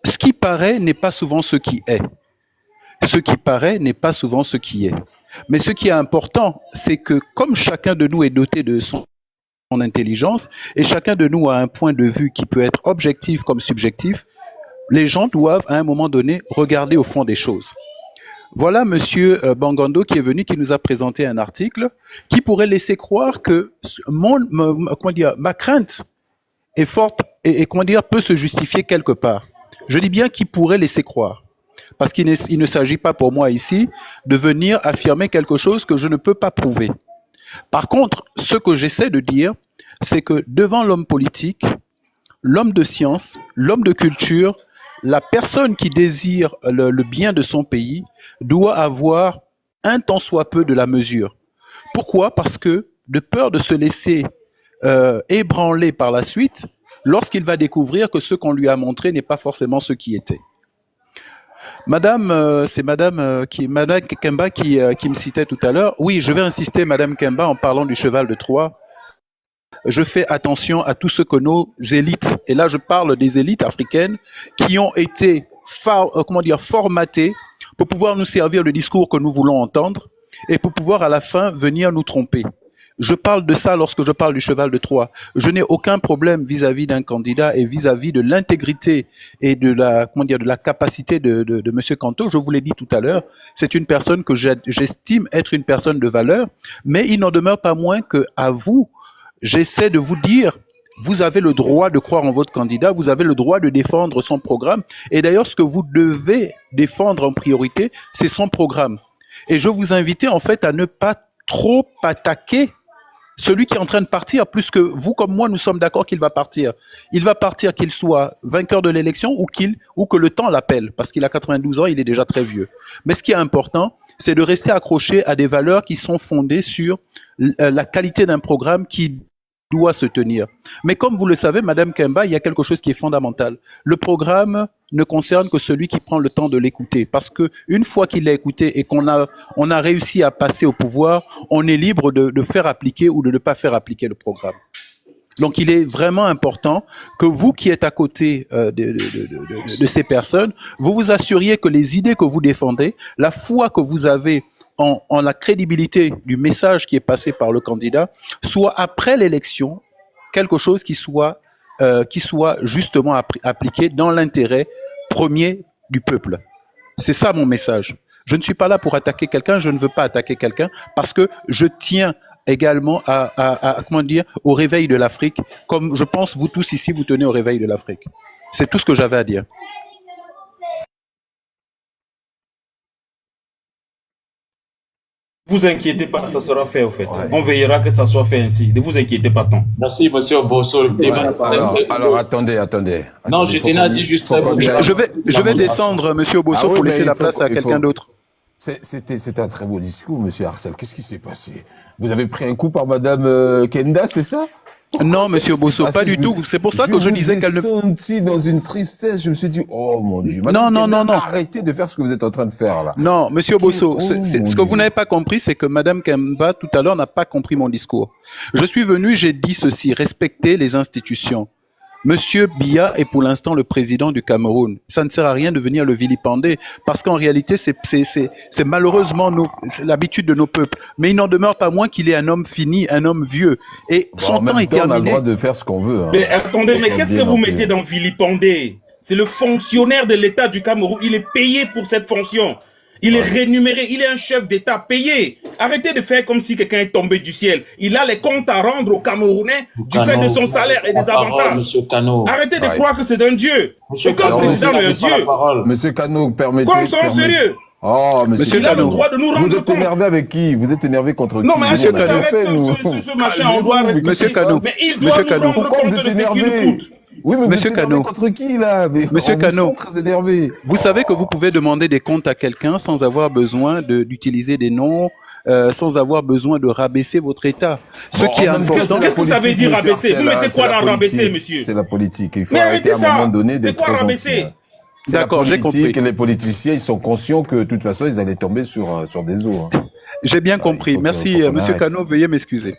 ce qui paraît n'est pas souvent ce qui est. Ce qui paraît n'est pas souvent ce qui est. Mais ce qui est important, c'est que comme chacun de nous est doté de son intelligence, et chacun de nous a un point de vue qui peut être objectif comme subjectif, les gens doivent à un moment donné regarder au fond des choses. Voilà Monsieur Bangando qui est venu, qui nous a présenté un article qui pourrait laisser croire que ma crainte est forte et peut se justifier quelque part. Je dis bien qu'il pourrait laisser croire. Parce qu'il ne s'agit pas pour moi ici de venir affirmer quelque chose que je ne peux pas prouver. Par contre, ce que j'essaie de dire, c'est que devant l'homme politique, l'homme de science, l'homme de culture, la personne qui désire le bien de son pays doit avoir un tant soit peu de la mesure. Pourquoi? Parce que de peur de se laisser ébranler par la suite, lorsqu'il va découvrir que ce qu'on lui a montré n'est pas forcément ce qui était. C'est Madame Kemba qui me citait tout à l'heure. Oui, je vais insister, Madame Kemba, en parlant du cheval de Troie. Je fais attention à tout ce que nos élites, et là je parle des élites africaines, qui ont été formatées pour pouvoir nous servir le discours que nous voulons entendre et pour pouvoir à la fin venir nous tromper. Je parle de ça lorsque je parle du cheval de Troie. Je n'ai aucun problème vis-à-vis d'un candidat et vis-à-vis de l'intégrité et de la capacité de M. Kanto. Je vous l'ai dit tout à l'heure, c'est une personne que j'estime être une personne de valeur, mais il n'en demeure pas moins qu'à vous, j'essaie de vous dire, vous avez le droit de croire en votre candidat, vous avez le droit de défendre son programme. Et d'ailleurs, ce que vous devez défendre en priorité, c'est son programme. Et je vous invite en fait à ne pas trop attaquer celui qui est en train de partir, plus que vous comme moi, nous sommes d'accord qu'il va partir. Il va partir qu'il soit vainqueur de l'élection ou que le temps l'appelle, parce qu'il a 92 ans, il est déjà très vieux. Mais ce qui est important, c'est de rester accroché à des valeurs qui sont fondées sur la qualité d'un programme qui doit se tenir. Mais comme vous le savez, Madame Kemba, il y a quelque chose qui est fondamental. Le programme ne concerne que celui qui prend le temps de l'écouter. Parce que une fois qu'il l'a écouté et qu'on a réussi à passer au pouvoir, on est libre de faire appliquer ou de ne pas faire appliquer le programme. Donc il est vraiment important que vous qui êtes à côté de ces personnes, vous vous assuriez que les idées que vous défendez, la foi que vous avez en la crédibilité du message qui est passé par le candidat, soit après l'élection quelque chose qui soit justement appliqué dans l'intérêt premier du peuple. C'est ça mon message. Je ne suis pas là pour attaquer quelqu'un, je ne veux pas attaquer quelqu'un parce que je tiens également au réveil de l'Afrique, comme je pense vous tous ici vous tenez au réveil de l'Afrique. C'est tout ce que j'avais à dire. Vous inquiétez pas, ça sera fait au fait. Ouais. On veillera que ça soit fait ainsi. Ne vous inquiétez pas tant. Merci, monsieur Bosso. Alors, attendez. Non, je tenais à dire juste ça. Je vais descendre, monsieur Bosso, pour laisser la place à quelqu'un d'autre. C'était un très beau discours, monsieur Arcel. Qu'est-ce qui s'est passé? Vous avez pris un coup par madame Kenda, c'est ça? Non, Monsieur Bosso, Ah, pas si, du tout. C'est pour ça que je vous disais ai qu'elle ne... senti dans une tristesse. Je me suis dit, oh mon Dieu. Non, Madame non, Kenda, non, non. arrêtez de faire ce que vous êtes en train de faire là. Non, Monsieur Bosso, Oh mon ce que vous Dieu. n'avez pas compris, c'est que Madame Kemba, tout à l'heure, n'a pas compris mon discours. Je suis venu, j'ai dit ceci, respecter les institutions. Monsieur Biya est pour l'instant le président du Cameroun. Ça ne sert à rien de venir le vilipender, parce qu'en réalité, c'est malheureusement c'est l'habitude de nos peuples. Mais il n'en demeure pas moins qu'il est un homme fini, un homme vieux. Et Bon, son en temps même est temps, on a le terminé. droit de faire ce qu'on veut. Hein. Mais attendez, mais Faut qu'est-ce dire que vous non plus. mettez dans vilipender? C'est le fonctionnaire de l'État du Cameroun. Il est payé pour cette fonction. Il est rémunéré. Il est un chef d'État payé. Arrêtez de faire comme si quelqu'un est tombé du ciel. Il a les comptes à rendre aux Camerounais du fait de son salaire et des avantages. Monsieur Cano. Arrêtez de Ouais. croire que c'est un dieu. Monsieur Aucun Cano, président n'est un dieu. Monsieur Cano, permettez. Quoi, on s'en sérieux? Oh, monsieur Il a le Cano. droit de nous Vous rendre êtes compte. énervé avec qui? Vous êtes énervé contre Non, qui? mais Nous, Monsieur on a Cano. rien arrête fait, nous. ce machin, on doit respecter. Monsieur Cano. Mais il Monsieur doit nous Cano. rendre Pourquoi vous compte êtes de ce qu'il nous énervé? coûte. Oui, mais vous Monsieur êtes énervé Cano. contre qui, là? Mais Monsieur on vous Cano. sent très énervé. Vous savez que vous pouvez demander des comptes à quelqu'un sans avoir besoin d'utiliser des noms, sans avoir besoin de rabaisser votre État. Ce Bon, qui est en même temps, important, c'est Qu'est-ce la que ça veut politique, dire monsieur rabaisser? Vous Arcel, mettez hein, quoi c'est la dans rabaisser, politique. monsieur? C'est la politique. Il faut Mais arrêter arrêtez à un ça. moment donné C'est d'être quoi très rabaisser? gentil, hein. C'est la D'accord, j'ai politique compris. et les politiciens, ils sont conscients que de toute façon, ils allaient tomber sur des os. Hein. J'ai bien Ouais, compris. il faut Merci, qu'on Monsieur arrête. Cano, veuillez m'excuser.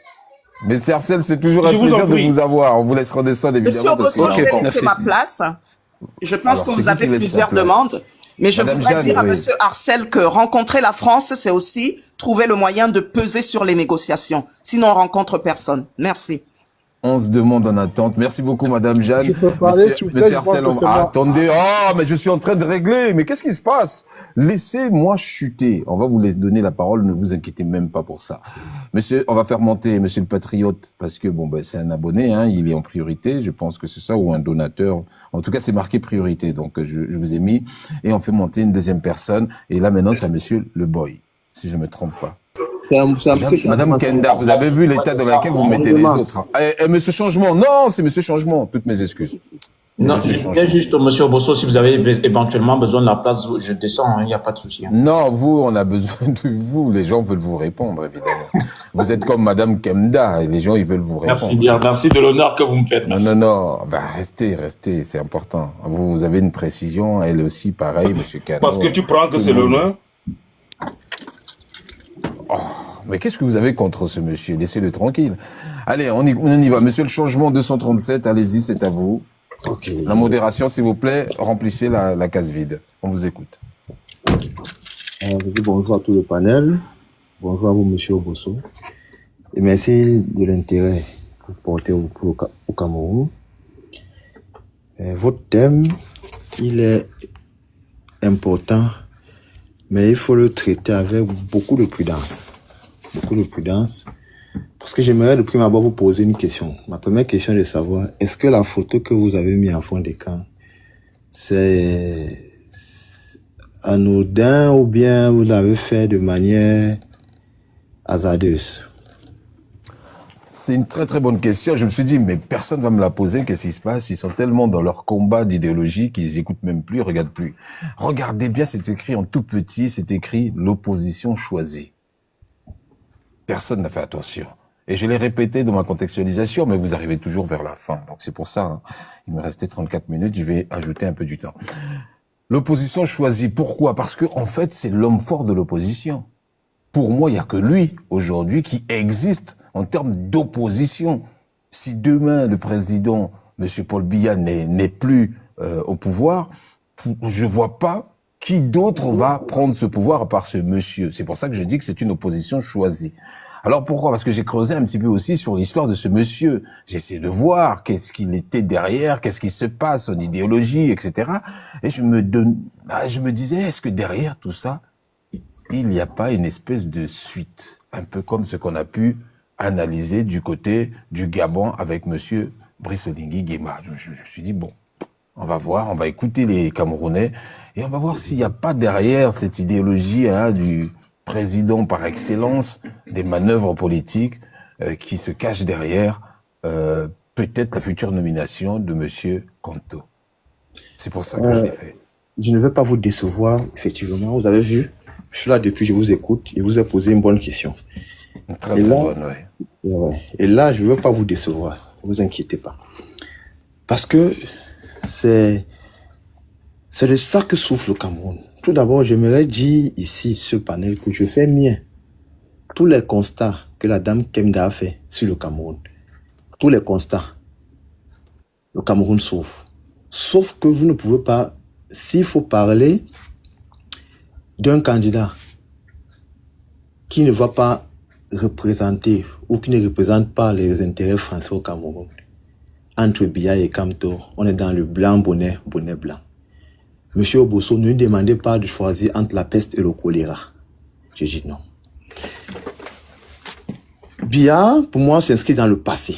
Mais Arcel, c'est toujours un Je vous en plaisir de prie. vous avoir. On vous laisse redescendre, Monsieur évidemment. parce que Obosso, Ok, je vais encore- laisser merci. ma place. Je pense Alors, que c'est vous qui avez qui laisse plusieurs sa place? demandes. Mais je Madame voudrais Jeanne, dire à oui. Monsieur Arcel que rencontrer la France, c'est aussi trouver le moyen de peser sur les négociations. Sinon, on rencontre personne. Merci. 11 demandes en attente. Merci beaucoup, Madame Jeanne. Je peux parler, s'il vous plaît, Monsieur je pense Arcel, que c'est moi. attendez. Oh, mais je suis en train de régler. Mais qu'est-ce qui se passe? Laissez-moi chuter. On va vous donner la parole. Ne vous inquiétez même pas pour ça. Monsieur, on va faire monter Monsieur le Patriote parce que bon, ben, c'est un abonné, hein. Il est en priorité. Je pense que c'est ça, ou un donateur. En tout cas, c'est marqué priorité. Donc, je vous ai mis et on fait monter une deuxième personne. Et là, maintenant, c'est Monsieur le Boy, si je me trompe pas. Madame Kenda, vous avez vu l'état dans lequel vous mettez les autres. Hein. Monsieur Changement, non, c'est Monsieur Changement. Toutes mes excuses. C'est Non, Monsieur je Changement. disais juste, Monsieur Bosso, si vous avez éventuellement besoin de la place, je descends, il n'y a pas de souci. Hein. Non, vous, on a besoin de vous. Les gens veulent vous répondre, évidemment. Vous êtes comme Madame Kenda et les gens, ils veulent vous répondre. Merci bien, merci de l'honneur que vous me faites. Non, Merci. non. Bah, restez, c'est important. Vous avez une précision, elle aussi, pareil, Monsieur Cano. Parce que tu prends que Tout c'est le monde. l'honneur. Mais qu'est-ce que vous avez contre ce monsieur? Laissez-le tranquille. Allez, on y va. Monsieur le Changement 237, allez-y, c'est à vous. Ok. La modération, s'il vous plaît, remplissez la case vide. On vous écoute. Alors, je dis bonjour à tout le panel. Bonjour à vous, Monsieur Obosso. Et merci de l'intérêt que vous portez au Cameroun. Votre thème, il est important, mais il faut le traiter avec beaucoup de prudence. Beaucoup de prudence. Parce que j'aimerais de prime abord vous poser une question. Ma première question est de savoir, est-ce que la photo que vous avez mise en fond d'écran, c'est anodin ou bien vous l'avez fait de manière hasardeuse? C'est une très très bonne question. Je me suis dit, mais personne va me la poser. Qu'est-ce qui se passe? Ils sont tellement dans leur combat d'idéologie qu'ils écoutent même plus, regardent plus. Regardez bien, c'est écrit en tout petit, c'est écrit l'opposition choisie. Personne n'a fait attention. Et je l'ai répété dans ma contextualisation, mais vous arrivez toujours vers la fin. Donc c'est pour ça, hein. Il me restait 34 minutes, je vais ajouter un peu du temps. L'opposition choisie, pourquoi? Parce que en fait, c'est l'homme fort de l'opposition. Pour moi, il n'y a que lui, aujourd'hui, qui existe en termes d'opposition. Si demain, le président, M. Paul Biya, n'est plus au pouvoir, je vois pas qui d'autre va prendre ce pouvoir à part ce monsieur. C'est pour ça que je dis que c'est une opposition choisie. Alors pourquoi? Parce que j'ai creusé un petit peu aussi sur l'histoire de ce monsieur. J'ai essayé de voir qu'est-ce qu'il était derrière, qu'est-ce qui se passe, son idéologie, etc. Et je me disais, est-ce que derrière tout ça, il n'y a pas une espèce de suite, un peu comme ce qu'on a pu analyser du côté du Gabon avec monsieur Brice Oligui Nguema. Je me suis dit, bon, on va voir, on va écouter les Camerounais et on va voir s'il n'y a pas derrière cette idéologie du président par excellence, des manœuvres politiques qui se cachent derrière peut-être la future nomination de monsieur Kanto. C'est pour ça que je l'ai fait. Je ne vais pas vous décevoir, effectivement. Vous avez vu, je suis là depuis, je vous écoute, je vous ai posé une bonne question. Une très bonne, ouais. Ouais. Et là, je ne veux pas vous décevoir. Ne vous inquiétez pas. Parce que c'est de ça que souffre le Cameroun. Tout d'abord, j'aimerais dire ici, ce panel, que je fais mien tous les constats que la dame Kemda a fait sur le Cameroun. Tous les constats. Le Cameroun souffre. Sauf que vous ne pouvez pas, s'il faut parler d'un candidat qui ne va pas représenter ou qui ne représente pas les intérêts français au Cameroun, entre Biya et Kamto, on est dans le blanc bonnet blanc. Monsieur Obosso, ne lui demandez pas de choisir entre la peste et le choléra. Je dis non. Biya, pour moi, s'inscrit dans le passé.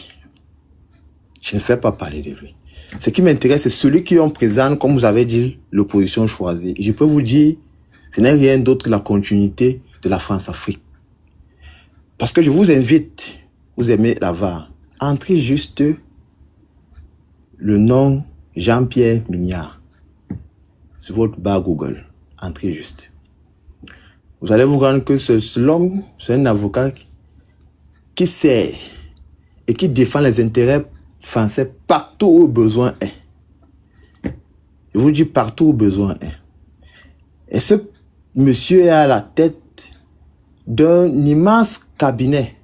Je ne fais pas parler de lui. Ce qui m'intéresse, c'est celui qui on présente, comme vous avez dit, l'opposition choisie. Et je peux vous dire, ce n'est rien d'autre que la continuité de la France-Afrique. Parce que je vous invite, vous aimez la VAR, entrez juste le nom Jean-Pierre Mignard sur votre barre Google. Entrez juste. Vous allez vous rendre que l'homme, c'est un avocat qui sait et qui défend les intérêts français partout où besoin est. Je vous dis partout où besoin est. Et ce monsieur est à la tête d'un immense cabinet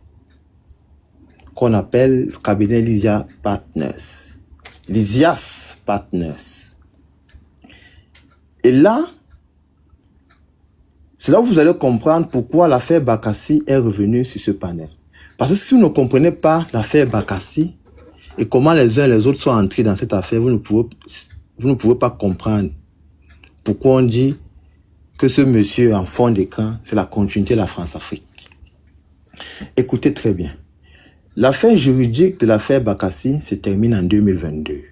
qu'on appelle le cabinet Lysias Partners. Lysias Partners. Et là, c'est là où vous allez comprendre pourquoi l'affaire Bakassi est revenue sur ce panel. Parce que si vous ne comprenez pas l'affaire Bakassi et comment les uns et les autres sont entrés dans cette affaire, vous ne pouvez pas comprendre pourquoi on dit que ce monsieur en fond d'écran, c'est la continuité de la France-Afrique. Écoutez très bien. L'affaire juridique de l'affaire Bakassi se termine en 2022.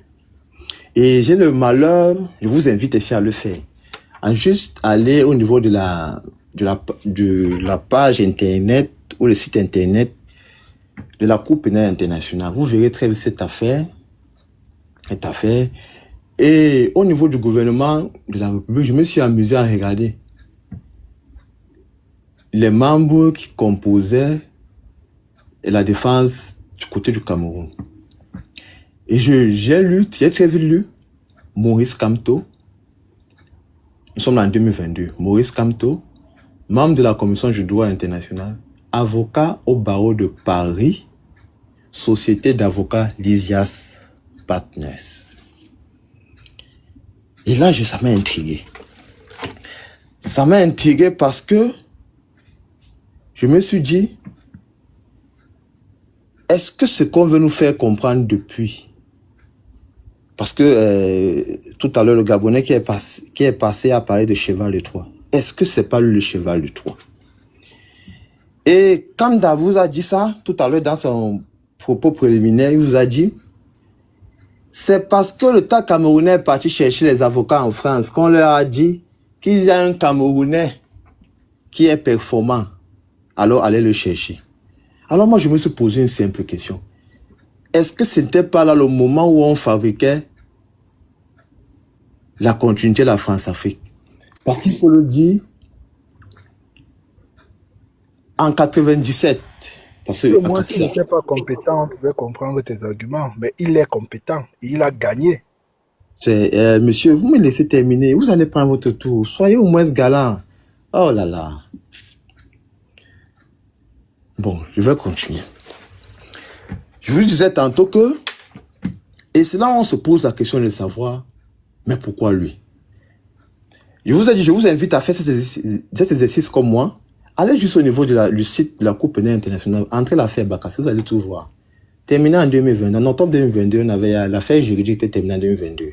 Et j'ai le malheur, je vous invite ici à le faire, à juste aller au niveau de la page internet ou le site internet de la Cour pénale internationale. Vous verrez très bien cette affaire. Et au niveau du gouvernement de la République, je me suis amusé à regarder les membres qui composaient la défense du côté du Cameroun. Et j'ai très vite lu Maurice Kamto. Nous sommes en 2022. Maurice Kamto, membre de la Commission du droit international, avocat au barreau de Paris, société d'avocats Lysias Partners. Et là, ça m'a intrigué. Ça m'a intrigué parce que je me suis dit, est-ce que ce qu'on veut nous faire comprendre depuis, parce que tout à l'heure, le Gabonais qui est passé à parler de cheval de Troie, est-ce que c'est pas lui le cheval de Troie? Et Kamda vous a dit ça tout à l'heure dans son propos préliminaire, il vous a dit, c'est parce que le tas camerounais est parti chercher les avocats en France qu'on leur a dit qu'il y a un Camerounais qui est performant. Alors allez le chercher. Alors moi je me suis posé une simple question. Est-ce que ce n'était pas là le moment où on fabriquait la continuité de la France-Afrique? Parce qu'il faut le dire, en 97, parce que Moi, s'il n'était pas compétent, on pouvait comprendre tes arguments. Mais il est compétent. Il a gagné. c'est monsieur, vous me laissez terminer. Vous allez prendre votre tour. Soyez au moins galant. Oh là là. Bon, je vais continuer. Je vous disais tantôt que, et c'est là où on se pose la question de savoir, mais pourquoi lui? Je vous ai dit, je vous invite à faire cet exercice comme moi. Allez juste au niveau du site de la Cour pénale internationale, entrez l'affaire Bakassi, vous allez tout voir. Terminé en 2020. En octobre 2022, on avait l'affaire juridique était terminée en 2022.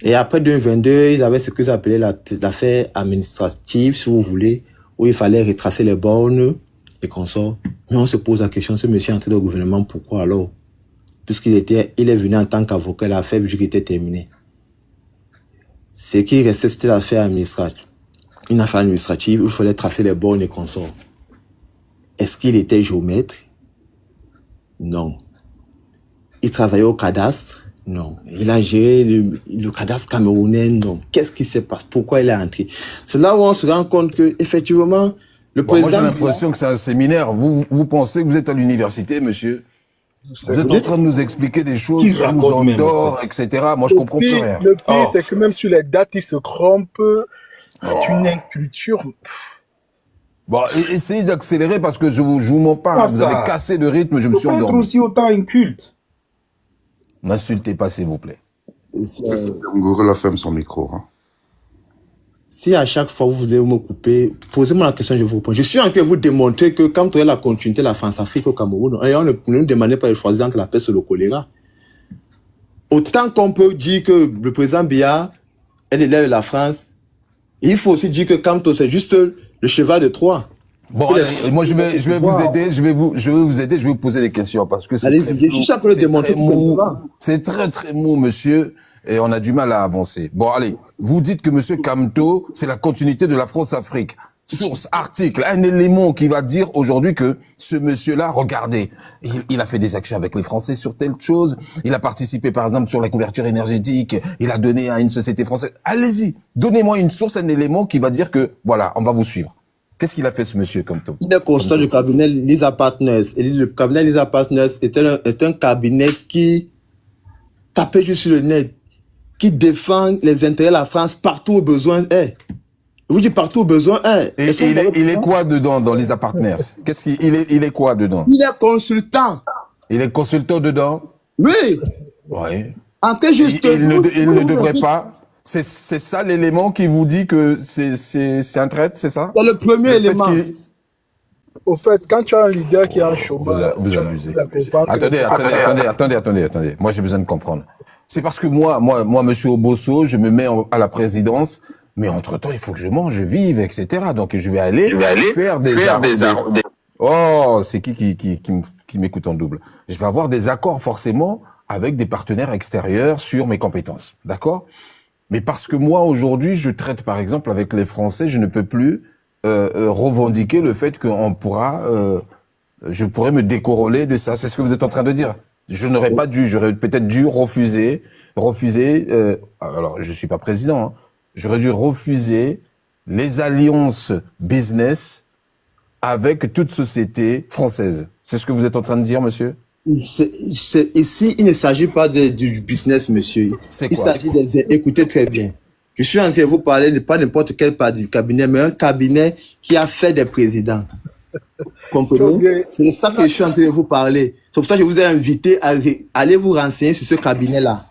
Et après 2022, ils avaient ce que j'appelais l'affaire administrative, si vous voulez, où il fallait retracer les bornes et consorts. Mais on se pose la question, ce monsieur est entré dans le gouvernement, pourquoi alors? Puisqu'il est venu en tant qu'avocat, l'affaire juridique était terminée. Ce qui restait, c'était l'affaire administrative. Une affaire administrative où il fallait tracer les bornes et consorts. Est-ce qu'il était géomètre? Non. Il travaillait au cadastre? Non. Il a géré le cadastre camerounais? Non. Qu'est-ce qui se passe? Pourquoi il est entré? C'est là où on se rend compte que, effectivement, le président... Moi, j'ai l'impression que c'est un séminaire. Vous pensez que vous êtes à l'université, monsieur? C'est Vous êtes que- en train de nous expliquer des choses Qui qui nous raconte même, en endort, fait. etc. Moi, je comprends plus rien. Le pire, Oh. c'est que même sur les dates, ils se trompent. C'est une inculture. Bon, essayez d'accélérer parce que je vous mens pas. Comment Vous ça? avez cassé le rythme, je me Faut suis pas être endormi. aussi autant inculte. N'insultez pas, s'il vous plaît. Ngorela ferme son micro. Hein. Si à chaque fois vous voulez me couper, posez-moi la question, je vous réponds. Je suis en train de vous démontrer que quand on a la continuité de la France-Afrique au Cameroun, et on ne nous demandait pas de choisir entre la peste et le choléra. Autant qu'on peut dire que le président Biya est l'élève de la France, il faut aussi dire que Kamto, c'est juste le cheval de Troie. Bon, allez, moi je vais vous aider, je vais vous poser des questions parce que c'est Allez-y, très je suis flou, en train de c'est démontrer très tout mou, simplement. c'est très mou, monsieur, et on a du mal à avancer. Bon, allez, vous dites que monsieur Kamto, c'est la continuité de la France-Afrique. Source, article, un élément qui va dire aujourd'hui que ce monsieur-là, regardez, il a fait des actions avec les Français sur telle chose, il a participé par exemple sur la couverture énergétique, il a donné à une société française. Allez-y, donnez-moi une source, un élément qui va dire que, voilà, on va vous suivre. Qu'est-ce qu'il a fait ce monsieur Kamto? Il est constat du cabinet Lisa Partners. Et le cabinet Lisa Partners est un cabinet qui tapait juste sur le net, qui défend les intérêts de la France partout où besoin est. Je vous dis partout où besoin est. Et il est quoi dedans dans Lisa Partners? Il est quoi dedans? Il est consultant. Il est consultant dedans? Oui. Ouais. En fait, juste. Il ne devrait pas. C'est ça l'élément qui vous dit que c'est un traître, c'est ça? C'est le premier élément. Au fait, quand tu as un leader qui a un chômage, Vous abusez. Attendez. Moi, j'ai besoin de comprendre. C'est parce que moi, monsieur Obosso, je me mets à la présidence, mais entre-temps, il faut que je mange, je vive, etc. Donc, je vais aller faire des accords. Oh, c'est qui m'écoute en double? Je vais avoir des accords forcément avec des partenaires extérieurs sur mes compétences. D'accord? Mais parce que moi, aujourd'hui, je traite, par exemple, avec les Français, je ne peux plus revendiquer le fait qu'on pourra, je pourrais me décorréler de ça. C'est ce que vous êtes en train de dire. Je n'aurais pas dû, j'aurais peut-être dû refuser. Alors, je suis pas président. Hein, j'aurais dû refuser les alliances business avec toute société française. C'est ce que vous êtes en train de dire, monsieur? Ici, il ne s'agit pas du business, monsieur. Il s'agit écoutez très bien. Je suis en train de vous parler de pas n'importe quel du cabinet, mais un cabinet qui a fait des présidents. Comprenez? C'est de ça que je suis en train de vous parler. C'est pour ça que je vous ai invité à aller vous renseigner sur ce cabinet-là.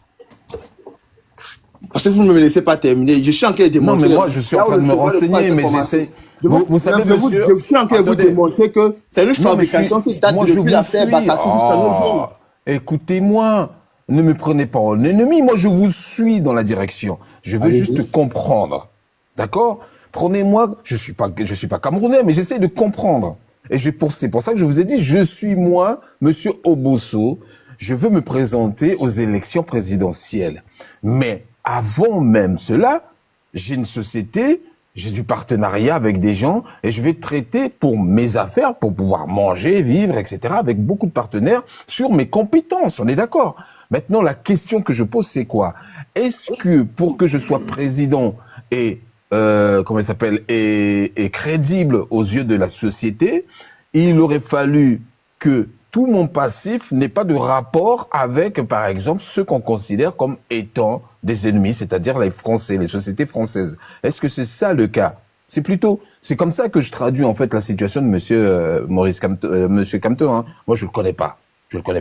Parce que vous ne me laissez pas terminer. Je suis en train de démontrer. Non, mais moi, je suis en train de me renseigner, mais j'essaie. Vous savez, monsieur. Je suis en train de vous démontrer que c'est une fabrication qui date depuis l'affaire Bakassi jusqu'à nos jours. Écoutez-moi. Ne me prenez pas en ennemi. Moi, je vous suis dans la direction. Je veux juste comprendre. D'accord? Prenez-moi. Je suis pas camerounais, mais j'essaie de comprendre. Et c'est pour ça que je vous ai dit, je suis moi, monsieur Obosso. Je veux me présenter aux élections présidentielles. Mais avant même cela, j'ai une société, j'ai du partenariat avec des gens et je vais traiter pour mes affaires, pour pouvoir manger, vivre, etc. avec beaucoup de partenaires sur mes compétences. On est d'accord? Maintenant, la question que je pose, c'est quoi? Est-ce que pour que je sois président et et crédible aux yeux de la société, il aurait fallu que tout mon passif n'ait pas de rapport avec, par exemple, ceux qu'on considère comme étant des ennemis, c'est-à-dire les Français, les sociétés françaises. Est-ce que c'est ça le cas? C'est comme ça que je traduis en fait la situation de monsieur Maurice Kamto, monsieur Kamto. Hein. Moi, je le connais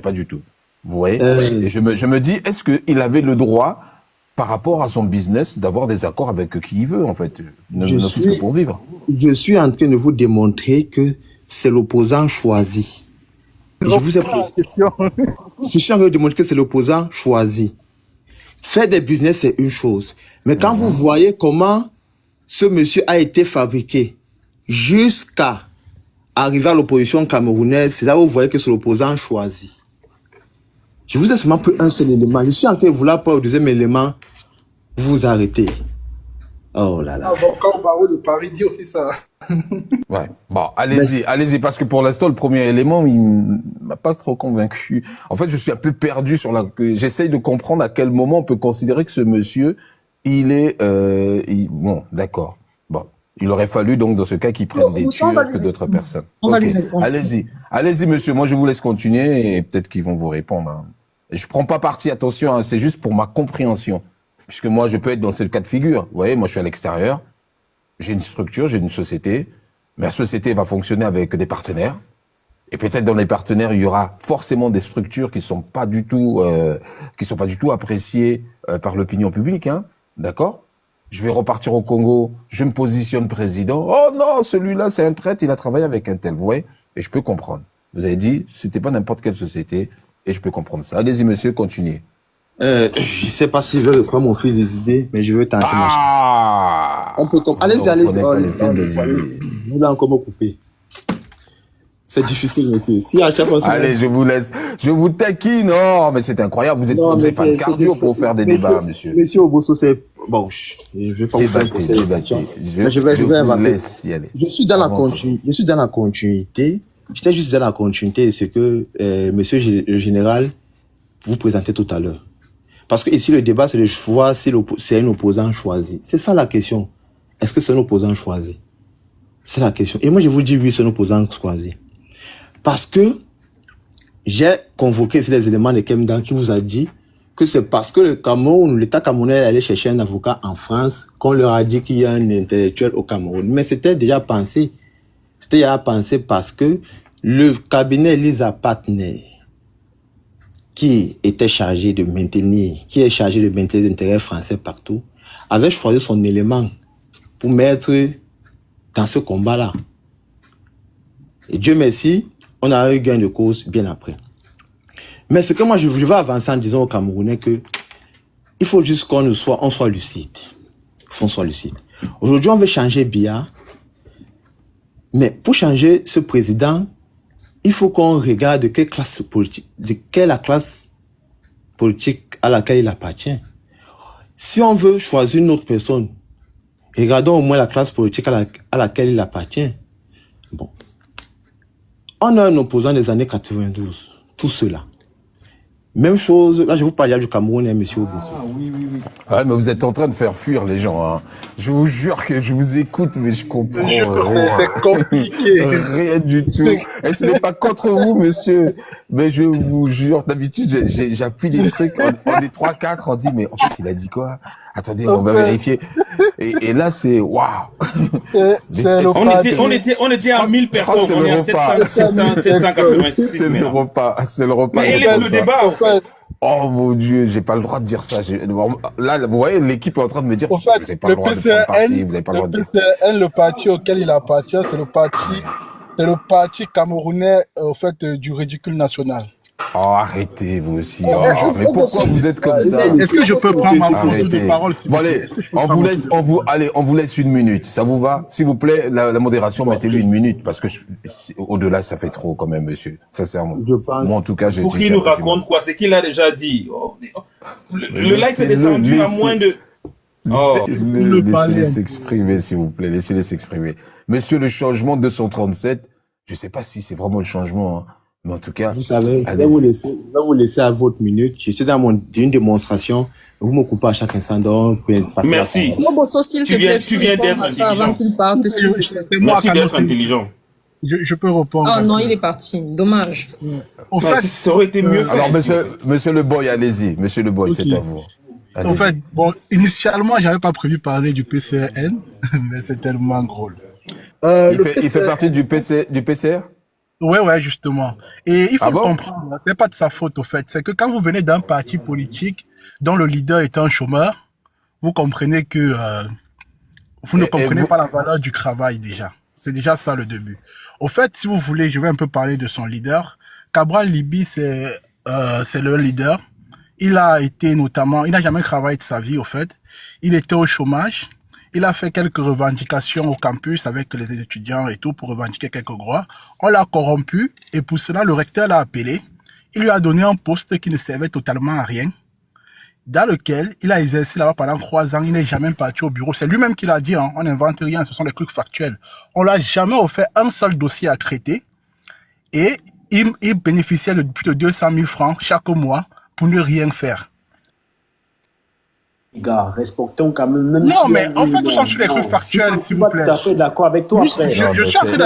pas du tout. Vous voyez? Et je me dis, est-ce qu'il avait le droit, par rapport à son business, d'avoir des accords avec qui il veut, en fait, ne fût-ce que pour vivre? Je suis en train de vous démontrer que c'est l'opposant choisi. Je vous ai posé la question. Je suis en train de démontrer que c'est l'opposant choisi. Faire des business, c'est une chose. Mais quand vous voyez comment ce monsieur a été fabriqué jusqu'à arriver à l'opposition camerounaise, c'est là où vous voyez que c'est l'opposant choisi. Je vous ai seulement pris un seul élément. Je suis en train de vous l'apprendre au deuxième élément. Vous vous arrêtez. Oh là là. Avocat au barreau de Paris dit aussi ça. Ouais. Bon, allez-y, parce que pour l'instant, le premier élément, il m'a pas trop convaincu. En fait, je suis un peu perdu j'essaye de comprendre à quel moment on peut considérer que ce monsieur, il est, bon, d'accord. Bon. Il aurait fallu donc dans ce cas qu'ils prennent des tueurs que d'autres personnes. On va Ok, lui répondre. allez-y monsieur, moi je vous laisse continuer et peut-être qu'ils vont vous répondre. Hein. Et je prends pas parti, attention, hein, c'est juste pour ma compréhension. Puisque moi je peux être dans ce cas de figure. Vous voyez, moi je suis à l'extérieur, j'ai une structure, j'ai une société, ma société va fonctionner avec des partenaires. Et peut-être dans les partenaires, il y aura forcément des structures qui sont pas du tout appréciées par l'opinion publique, hein. D'accord? Je vais repartir au Congo, je me positionne président. Oh non, celui-là, c'est un traître, il a travaillé avec un tel, vous voyez? Et je peux comprendre. Vous avez dit, c'était pas n'importe quelle société, et je peux comprendre ça. Allez-y, monsieur, continuez. Je sais pas si je vais reprendre mon fil des idées, mais je veux tenter ma chance. Ah! On peut allez-y, allez-y. Prenez pas les fils des idées. Vous voulez encore me couper. C'est difficile, monsieur. Si à chaque fois... Allez, je vous laisse. Je vous taquine. Non, mais c'est incroyable. Vous avez pas le cardio pour faire des débats, monsieur. Monsieur Obosso, c'est... Bon, je vais pas vous faire débattez. Je vais vous avancer. laisse y aller. Je suis dans la continuité. J'étais juste dans la continuité de ce que monsieur le général vous présentait tout à l'heure. Parce que ici, le débat, c'est de choix si c'est un opposant choisi. C'est ça la question. Est-ce que c'est un opposant choisi? C'est la question. Et moi, je vous dis oui, c'est un opposant choisi. Parce que j'ai convoqué les éléments de Kemdan qui vous a dit que c'est parce que le Cameroun, l'État camerounais est allé chercher un avocat en France qu'on leur a dit qu'il y a un intellectuel au Cameroun. Mais c'était déjà pensé. C'était déjà pensé parce que le cabinet Lisa Partner, qui était chargé de maintenir, qui est chargé de maintenir les intérêts français partout, avait choisi son élément pour mettre dans ce combat-là. Et Dieu merci, on a eu gain de cause bien après. Mais ce que moi je vais avancer en disant aux Camerounais que il faut juste qu'on soit lucide. Il faut qu'on soit lucide. Aujourd'hui, on veut changer Biya, mais pour changer ce président, il faut qu'on regarde de quelle classe politique, la classe politique à laquelle il appartient. Si on veut choisir une autre personne, regardons au moins la classe politique à laquelle il appartient. Bon. On a un opposant des années 92, tout cela. Même chose, là je vous parle du Cameroun, hein, monsieur Obosso. Oui. Ah, mais vous êtes en train de faire fuir les gens, hein. Je vous jure que je vous écoute, mais je comprends C'est compliqué. rien du tout. Et ce n'est pas contre vous, monsieur, mais je vous jure, d'habitude, j'appuie des trucs, on est 3-4, on dit, mais en fait, il a dit quoi? Attendez, on va vérifier. Et là, c'est waouh. On était à 1000 personnes, on est à 786. C'est le repas. Mais il est le débat, en fait. Oh mon Dieu, j'ai pas le droit de dire ça. Là, vous voyez, l'équipe est en train de me dire, En fait, vous n'avez pas le droit de prendre parti, vous n'avez pas le droit de dire. Le parti auquel il appartient, c'est le parti camerounais, au fait, du ridicule national. Oh, arrêtez, vous aussi. Mais pourquoi vous êtes comme ça? Est-ce que je peux prendre ma pause de parole, s'il Bon, vous plaît? allez, on vous laisse 1 minute. Ça vous va? S'il vous plaît, la modération, mettez-lui 1 minute, parce que au-delà, ça fait trop quand même, monsieur. Sincèrement. Moi, en tout cas, j'ai dit. Pour qu'il nous raconte quoi? C'est qu'il a déjà dit. Le live est descendu à moins de... Laissez-les s'exprimer, s'il vous plaît. Laissez-les s'exprimer. Monsieur, le changement 237, je sais pas si c'est vraiment le changement, hein. Mais en tout cas, vous savez, je vais vous laisser à votre minute. Je suis dans une démonstration. Vous me coupez à chaque instant, donc merci. Tu viens d'être intelligent. Merci d'être intelligent. Je peux répondre. Oh non, il est parti. Dommage. En fait, ça aurait été mieux. Alors, monsieur Le Boy, allez-y. Monsieur Le Boy, c'est à vous. Allez-y. En fait, bon, initialement, j'avais pas prévu parler du PCRN, mais c'est tellement drôle. Il fait partie du PCR? Ouais, justement. Et il faut le comprendre, c'est pas de sa faute, au fait. C'est que quand vous venez d'un parti politique dont le leader est un chômeur, vous comprenez que vous ne comprenez pas la valeur du travail déjà. C'est déjà ça le début. Au fait, si vous voulez, je vais un peu parler de son leader. Cabral Libi, c'est le leader. Il a été notamment, il n'a jamais travaillé de sa vie, au fait. Il était au chômage. Il a fait quelques revendications au campus avec les étudiants et tout pour revendiquer quelques droits. On l'a corrompu et pour cela, le recteur l'a appelé. Il lui a donné un poste qui ne servait totalement à rien, dans lequel il a exercé là-bas pendant 3 ans. Il n'est jamais parti au bureau. C'est lui-même qui l'a dit, hein. On n'invente rien, ce sont des trucs factuels. On l'a jamais offert un seul dossier à traiter et il bénéficiait de plus de 200 000 francs chaque mois pour ne rien faire. gars, respectons quand même Non, si mais en fait, nous sommes sur les non, trucs factuels, s'il je suis vous pas plaît. tout à fait d'accord avec toi, frère. Je suis en train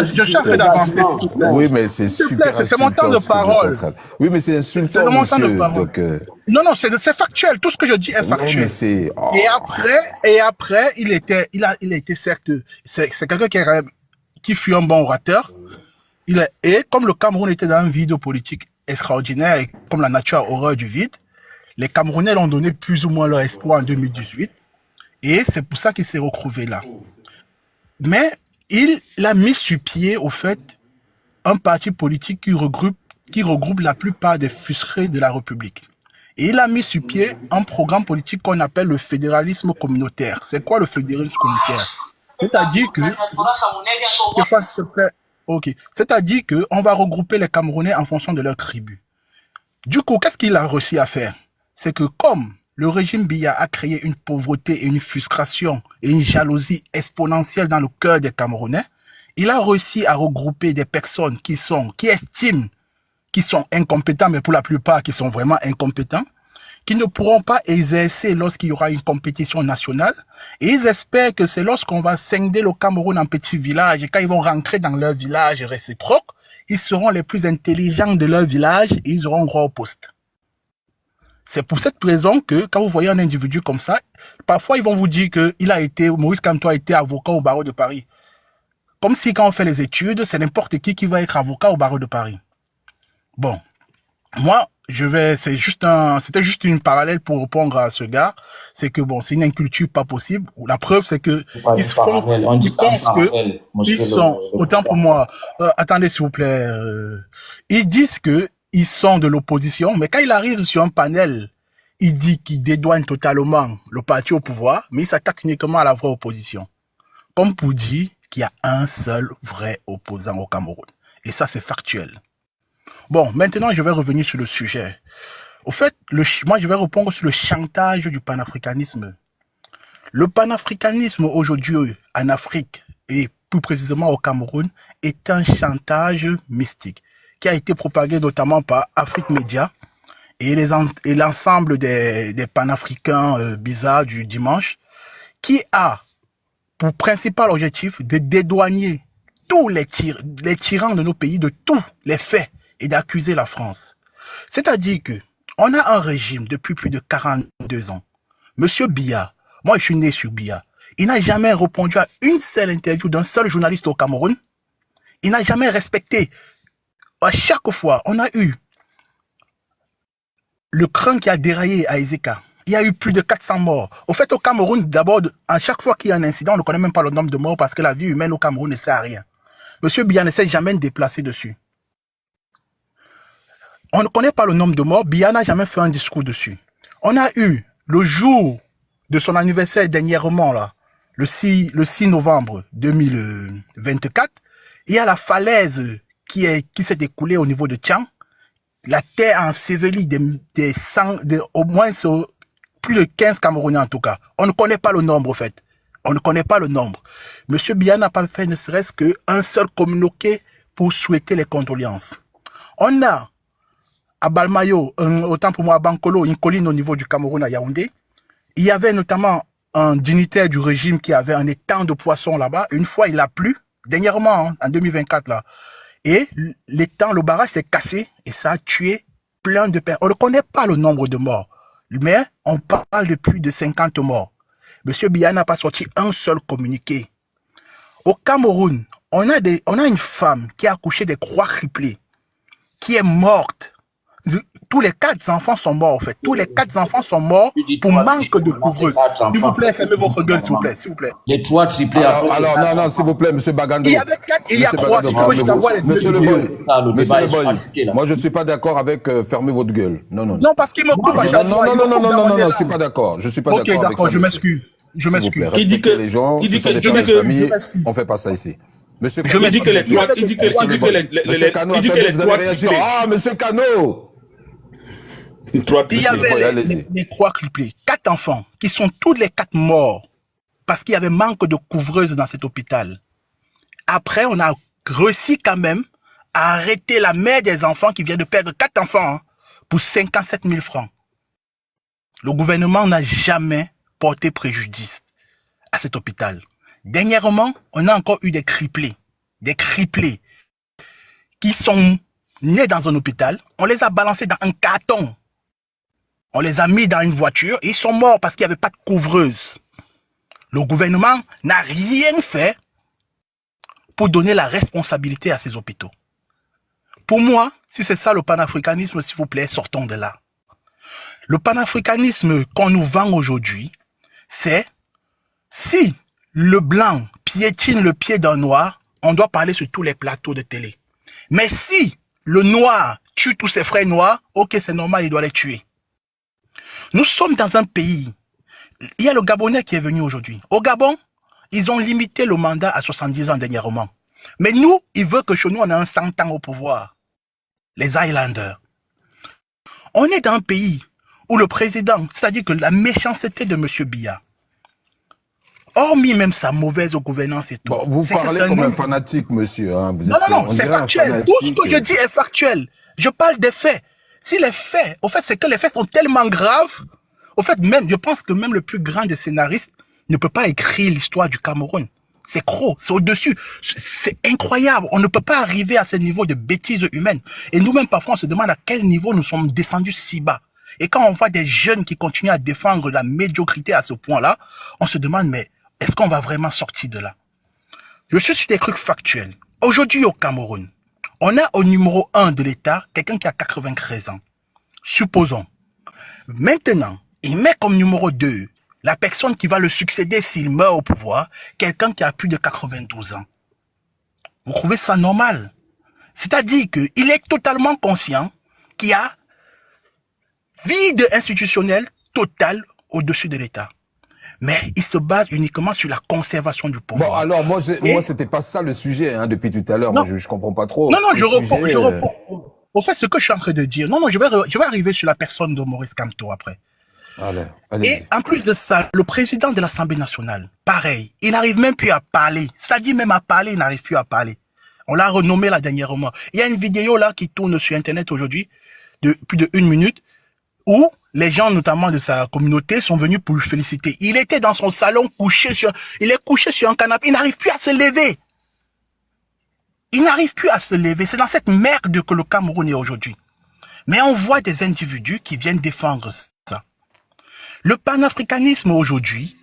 d'avancer, s'il vous plaît. Oui, mais c'est S'il te plaît, super c'est mon temps de insultant ce que vous êtes en parole. train de... Oui, mais c'est C'est insultant, mon temps de monsieur. parole. Donc, Non, c'est factuel. Tout ce que je dis est ouais, factuel. mais c'est... Oh. Et après, il a été certes, c'est quelqu'un qui fut un bon orateur. Et comme le Cameroun était dans un vide politique extraordinaire et comme la nature a horreur du vide, les Camerounais l'ont donné plus ou moins leur espoir en 2018. Et c'est pour ça qu'il s'est retrouvé là. Mais il a mis sur pied, au fait, un parti politique qui regroupe la plupart des frustrés de la République. Et il a mis sur pied un programme politique qu'on appelle le fédéralisme communautaire. C'est quoi le fédéralisme communautaire? C'est-à-dire que... Stéphane, s'il te plaît. Ok. C'est-à-dire qu'on va regrouper les Camerounais en fonction de leur tribu. Du coup, qu'est-ce qu'il a réussi à faire? C'est que comme le régime Biya a créé une pauvreté et une frustration et une jalousie exponentielle dans le cœur des Camerounais, il a réussi à regrouper des personnes qui estiment qu'ils sont incompétents, mais pour la plupart qui sont vraiment incompétents, qui ne pourront pas exercer lorsqu'il y aura une compétition nationale. Et ils espèrent que c'est lorsqu'on va scinder le Cameroun en petits villages, et quand ils vont rentrer dans leur village réciproque, ils seront les plus intelligents de leur village et ils auront droit au poste. C'est pour cette raison que quand vous voyez un individu comme ça, parfois ils vont vous dire que Maurice Kamto a été avocat au barreau de Paris. Comme si quand on fait les études, c'est n'importe qui va être avocat au barreau de Paris. Bon, moi, c'était juste une parallèle pour répondre à ce gars. C'est que bon, c'est une inculture pas possible. La preuve, c'est que ils pensent que ils sont, autant pour moi, attendez s'il vous plaît, ils disent que ils sont de l'opposition, mais quand il arrive sur un panel, il dit qu'il dédouane totalement le parti au pouvoir, mais il s'attaque uniquement à la vraie opposition. Comme pour dire qu'il y a un seul vrai opposant au Cameroun. Et ça, c'est factuel. Bon, maintenant, je vais revenir sur le sujet. Au fait, moi, je vais répondre sur le chantage du panafricanisme. Le panafricanisme aujourd'hui en Afrique, et plus précisément au Cameroun, est un chantage mystique qui a été propagé notamment par Afrique Média et l'ensemble des panafricains bizarres du dimanche, qui a pour principal objectif de dédouaner tous les tyrans de nos pays de tous les faits et d'accuser la France. C'est-à-dire que on a un régime depuis plus de 42 ans. Monsieur Biya, moi je suis né sur Biya, il n'a jamais répondu à une seule interview d'un seul journaliste au Cameroun. Il n'a jamais respecté. À chaque fois, on a eu le train qui a déraillé à Ezeka. Il y a eu plus de 400 morts. Au fait, au Cameroun, d'abord, à chaque fois qu'il y a un incident, on ne connaît même pas le nombre de morts parce que la vie humaine au Cameroun ne sert à rien. Monsieur Biya ne s'est jamais déplacé dessus. On ne connaît pas le nombre de morts. Biya n'a jamais fait un discours dessus. On a eu le jour de son anniversaire dernièrement, là, le 6 novembre 2024, il y a la falaise qui s'est écoulée au niveau de Tian. La terre a enseveli au moins plus de 15 Camerounais en tout cas. On ne connaît pas le nombre, en fait. On ne connaît pas le nombre. Monsieur Biya n'a pas fait ne serait-ce qu'un seul communiqué pour souhaiter les condoléances. On a à Balmayo, autant pour moi à Bankolo, une colline au niveau du Cameroun à Yaoundé, il y avait notamment un dignitaire du régime qui avait un étang de poissons là-bas. Une fois, il a plu, dernièrement, en 2024, là. Et l'étang, le barrage s'est cassé et ça a tué plein de personnes. On ne connaît pas le nombre de morts, mais on parle de plus de 50 morts. Monsieur Biya n'a pas sorti un seul communiqué. Au Cameroun, on a une femme qui a accouché des croix criblées, qui est morte. Tous les 4 enfants sont morts, en fait. Tous les 4 enfants sont morts pour manque de couvreuse. S'il vous plaît, fermez votre gueule, s'il vous plaît. Les 3 triplés. Alors, non, s'il vous plaît, monsieur Bagando. Il y avait 4 et il y a 3. Si je t'envoie les Monsieur Le Boy, monsieur Le Boy, là. moi je suis pas d'accord avec fermer votre gueule. Non. Non, parce qu'il me coupe à chaque fois. Non, je suis pas d'accord. Je suis pas d'accord. Ok, d'accord, je m'excuse. Je m'excuse. Il dit que les gens, il dit que on fait pas ça ici. Monsieur Cano, il dit que les 3 il dit que les 3 triplés. Ah, monsieur Cano. Il y avait les 3 triplés, 4 enfants qui sont tous les 4 morts parce qu'il y avait manque de couvreuse dans cet hôpital. Après, on a réussi quand même à arrêter la mère des enfants qui vient de perdre 4 enfants pour 57 000 francs. Le gouvernement n'a jamais porter préjudice à cet hôpital. Dernièrement, on a encore eu des criplés qui sont nés dans un hôpital. On les a balancés dans un carton. On les a mis dans une voiture et ils sont morts parce qu'il n'y avait pas de couvreuse. Le gouvernement n'a rien fait pour donner la responsabilité à ces hôpitaux. Pour moi, si c'est ça le panafricanisme, s'il vous plaît, sortons de là. Le panafricanisme qu'on nous vend aujourd'hui, c'est si le blanc piétine le pied d'un noir, on doit parler sur tous les plateaux de télé. Mais si le noir tue tous ses frères noirs, ok, c'est normal, il doit les tuer. Nous sommes dans un pays, il y a le Gabonais qui est venu aujourd'hui. Au Gabon, ils ont limité le mandat à 70 ans dernièrement. Mais nous, ils veulent que chez nous, on ait un 100 ans au pouvoir. Les Highlanders. On est dans un pays où le président, c'est-à-dire que la méchanceté de M. Biya, hormis même sa mauvaise gouvernance et tout. Bon, vous parlez comme un fanatique, monsieur. Hein. Vous êtes, non, c'est factuel. Tout ce que je dis est factuel. Je parle des faits. Si les faits, au fait, c'est que les faits sont tellement graves, au fait, même, je pense que même le plus grand des scénaristes ne peut pas écrire l'histoire du Cameroun. C'est gros, c'est au-dessus. C'est incroyable. On ne peut pas arriver à ce niveau de bêtises humaines. Et nous-mêmes, parfois, on se demande à quel niveau nous sommes descendus si bas. Et quand on voit des jeunes qui continuent à défendre la médiocrité à ce point-là, on se demande, mais est-ce qu'on va vraiment sortir de là? Je suis sur des trucs factuels. Aujourd'hui, au Cameroun, on a au numéro 1 de l'État quelqu'un qui a 93 ans. Supposons. Maintenant, il met comme numéro 2 la personne qui va le succéder s'il meurt au pouvoir, quelqu'un qui a plus de 92 ans. Vous trouvez ça normal? C'est-à-dire qu'il est totalement conscient qu'il y a vide institutionnel total au-dessus de l'État. Mais il se base uniquement sur la conservation du pouvoir. Bon, alors, moi, c'était pas ça le sujet, hein, depuis tout à l'heure. Moi, je comprends pas trop. Non, je réponds. Au fait, ce que je suis en train de dire, je vais arriver sur la personne de Maurice Kamto après. Allez. Et en plus de ça, le président de l'Assemblée nationale, pareil, il n'arrive même plus à parler. C'est-à-dire même à parler, il n'arrive plus à parler. On l'a renommé là dernièrement. Il y a une vidéo là qui tourne sur Internet aujourd'hui, de plus de 1 minute, où les gens, notamment de sa communauté, sont venus pour lui féliciter. Il était dans son salon il est couché sur un canapé, il n'arrive plus à se lever. Il n'arrive plus à se lever. C'est dans cette merde que le Cameroun est aujourd'hui. Mais on voit des individus qui viennent défendre ça. Le panafricanisme aujourd'hui,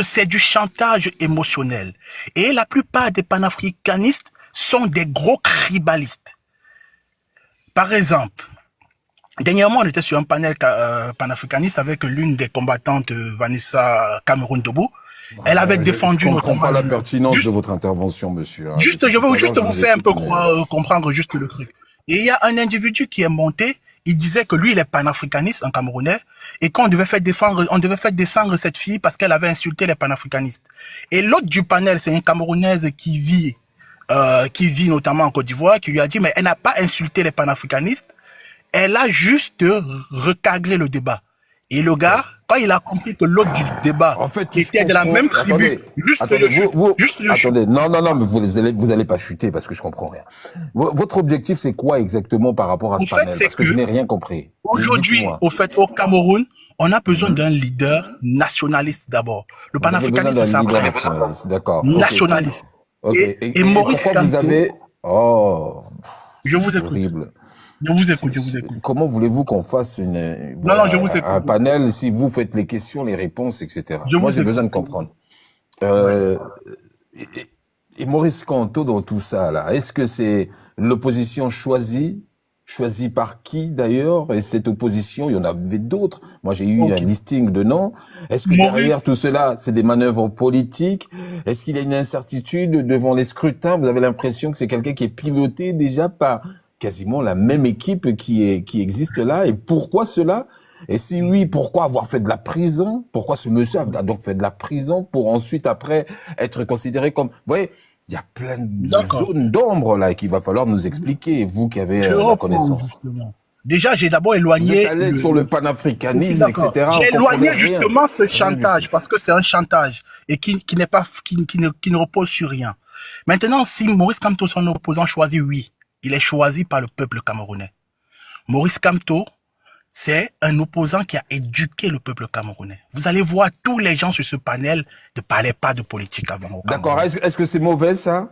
c'est du chantage émotionnel. Et la plupart des panafricanistes sont des gros tribalistes. Par exemple, dernièrement, on était sur un panel panafricaniste avec l'une des combattantes, Vanessa Cameroun Debout. Elle avait défendu... Je ne comprends pas la pertinence de votre intervention, monsieur. Je veux juste vous faire un peu comprendre juste le truc. Et il y a un individu qui est monté, il disait que lui, il est panafricaniste, un Camerounais, et qu'on devait faire descendre cette fille parce qu'elle avait insulté les panafricanistes. Et l'autre du panel, c'est une Camerounaise qui vit notamment en Côte d'Ivoire, qui lui a dit, mais elle n'a pas insulté les panafricanistes, elle a juste recaglé le débat. Et le gars, quand il a compris que l'autre du débat, en fait, qui était de la même tribu, attendez, non, mais vous allez pas chuter parce que je comprends rien. Votre objectif, c'est quoi exactement par rapport à ce panel? Parce que je n'ai rien compris. Aujourd'hui, au Cameroun, on a besoin d'un leader nationaliste d'abord. Le panafricanisme, c'est après. D'accord. Nationaliste. Okay. Et Maurice Kamto, vous avez... Oh, je vous écoute. Horrible. Je vous écoute. Comment voulez-vous qu'on fasse un panel si vous faites les questions, les réponses, etc. Moi, j'ai besoin de comprendre. Et Maurice Kamto dans tout ça, là, est-ce que c'est l'opposition choisie par qui d'ailleurs? Et cette opposition, il y en avait d'autres. Moi, j'ai eu un listing de noms. Est-ce que derrière tout cela, c'est des manœuvres politiques? Est-ce qu'il y a une incertitude devant les scrutins? Vous avez l'impression que c'est quelqu'un qui est piloté déjà par quasiment la même équipe qui existe là. Et pourquoi cela? Et si oui, pourquoi avoir fait de la prison? Pourquoi ce monsieur a donc fait de la prison pour ensuite après être considéré comme... Vous voyez, il y a plein de zones d'ombre là qu'il va falloir nous expliquer, vous qui avez la connaissance. Justement. Déjà, j'ai d'abord éloigné... Vous êtes allé sur le panafricanisme, etc. J'ai éloigné justement ce chantage, parce que c'est un chantage et qui ne repose sur rien. Maintenant, si Maurice Kamto, son opposant, choisit, oui, il est choisi par le peuple camerounais. Maurice Kamto c'est un opposant qui a éduqué le peuple camerounais. Vous allez voir, tous les gens sur ce panel ne parlaient pas de politique avant au Cameroun. D'accord, est-ce que c'est mauvais ça?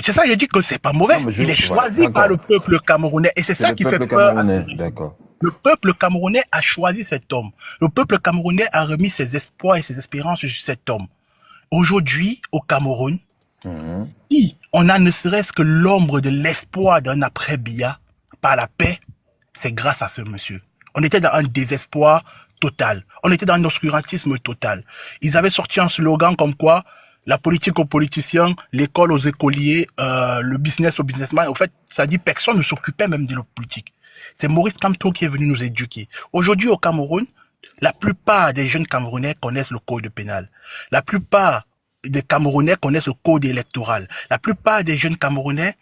C'est ça, j'ai dit que c'est pas mauvais. Non, il est choisi par le peuple camerounais et c'est ça qui fait peur à ce régime. D'accord. Le peuple camerounais a choisi cet homme. Le peuple camerounais a remis ses espoirs et ses espérances sur cet homme. Aujourd'hui, au Cameroun, si on a ne serait-ce que l'ombre de l'espoir d'un après-Biya par la paix, c'est grâce à ce monsieur. On était dans un désespoir total. On était dans un obscurantisme total. Ils avaient sorti un slogan comme quoi la politique aux politiciens, l'école aux écoliers, le business aux businessmen. En fait, ça dit personne ne s'occupait même de la politique. C'est Maurice Kamto qui est venu nous éduquer. Aujourd'hui, au Cameroun, la plupart des jeunes Camerounais connaissent le code pénal. La plupart des Camerounais connaissent le code électoral. La plupart des jeunes Camerounais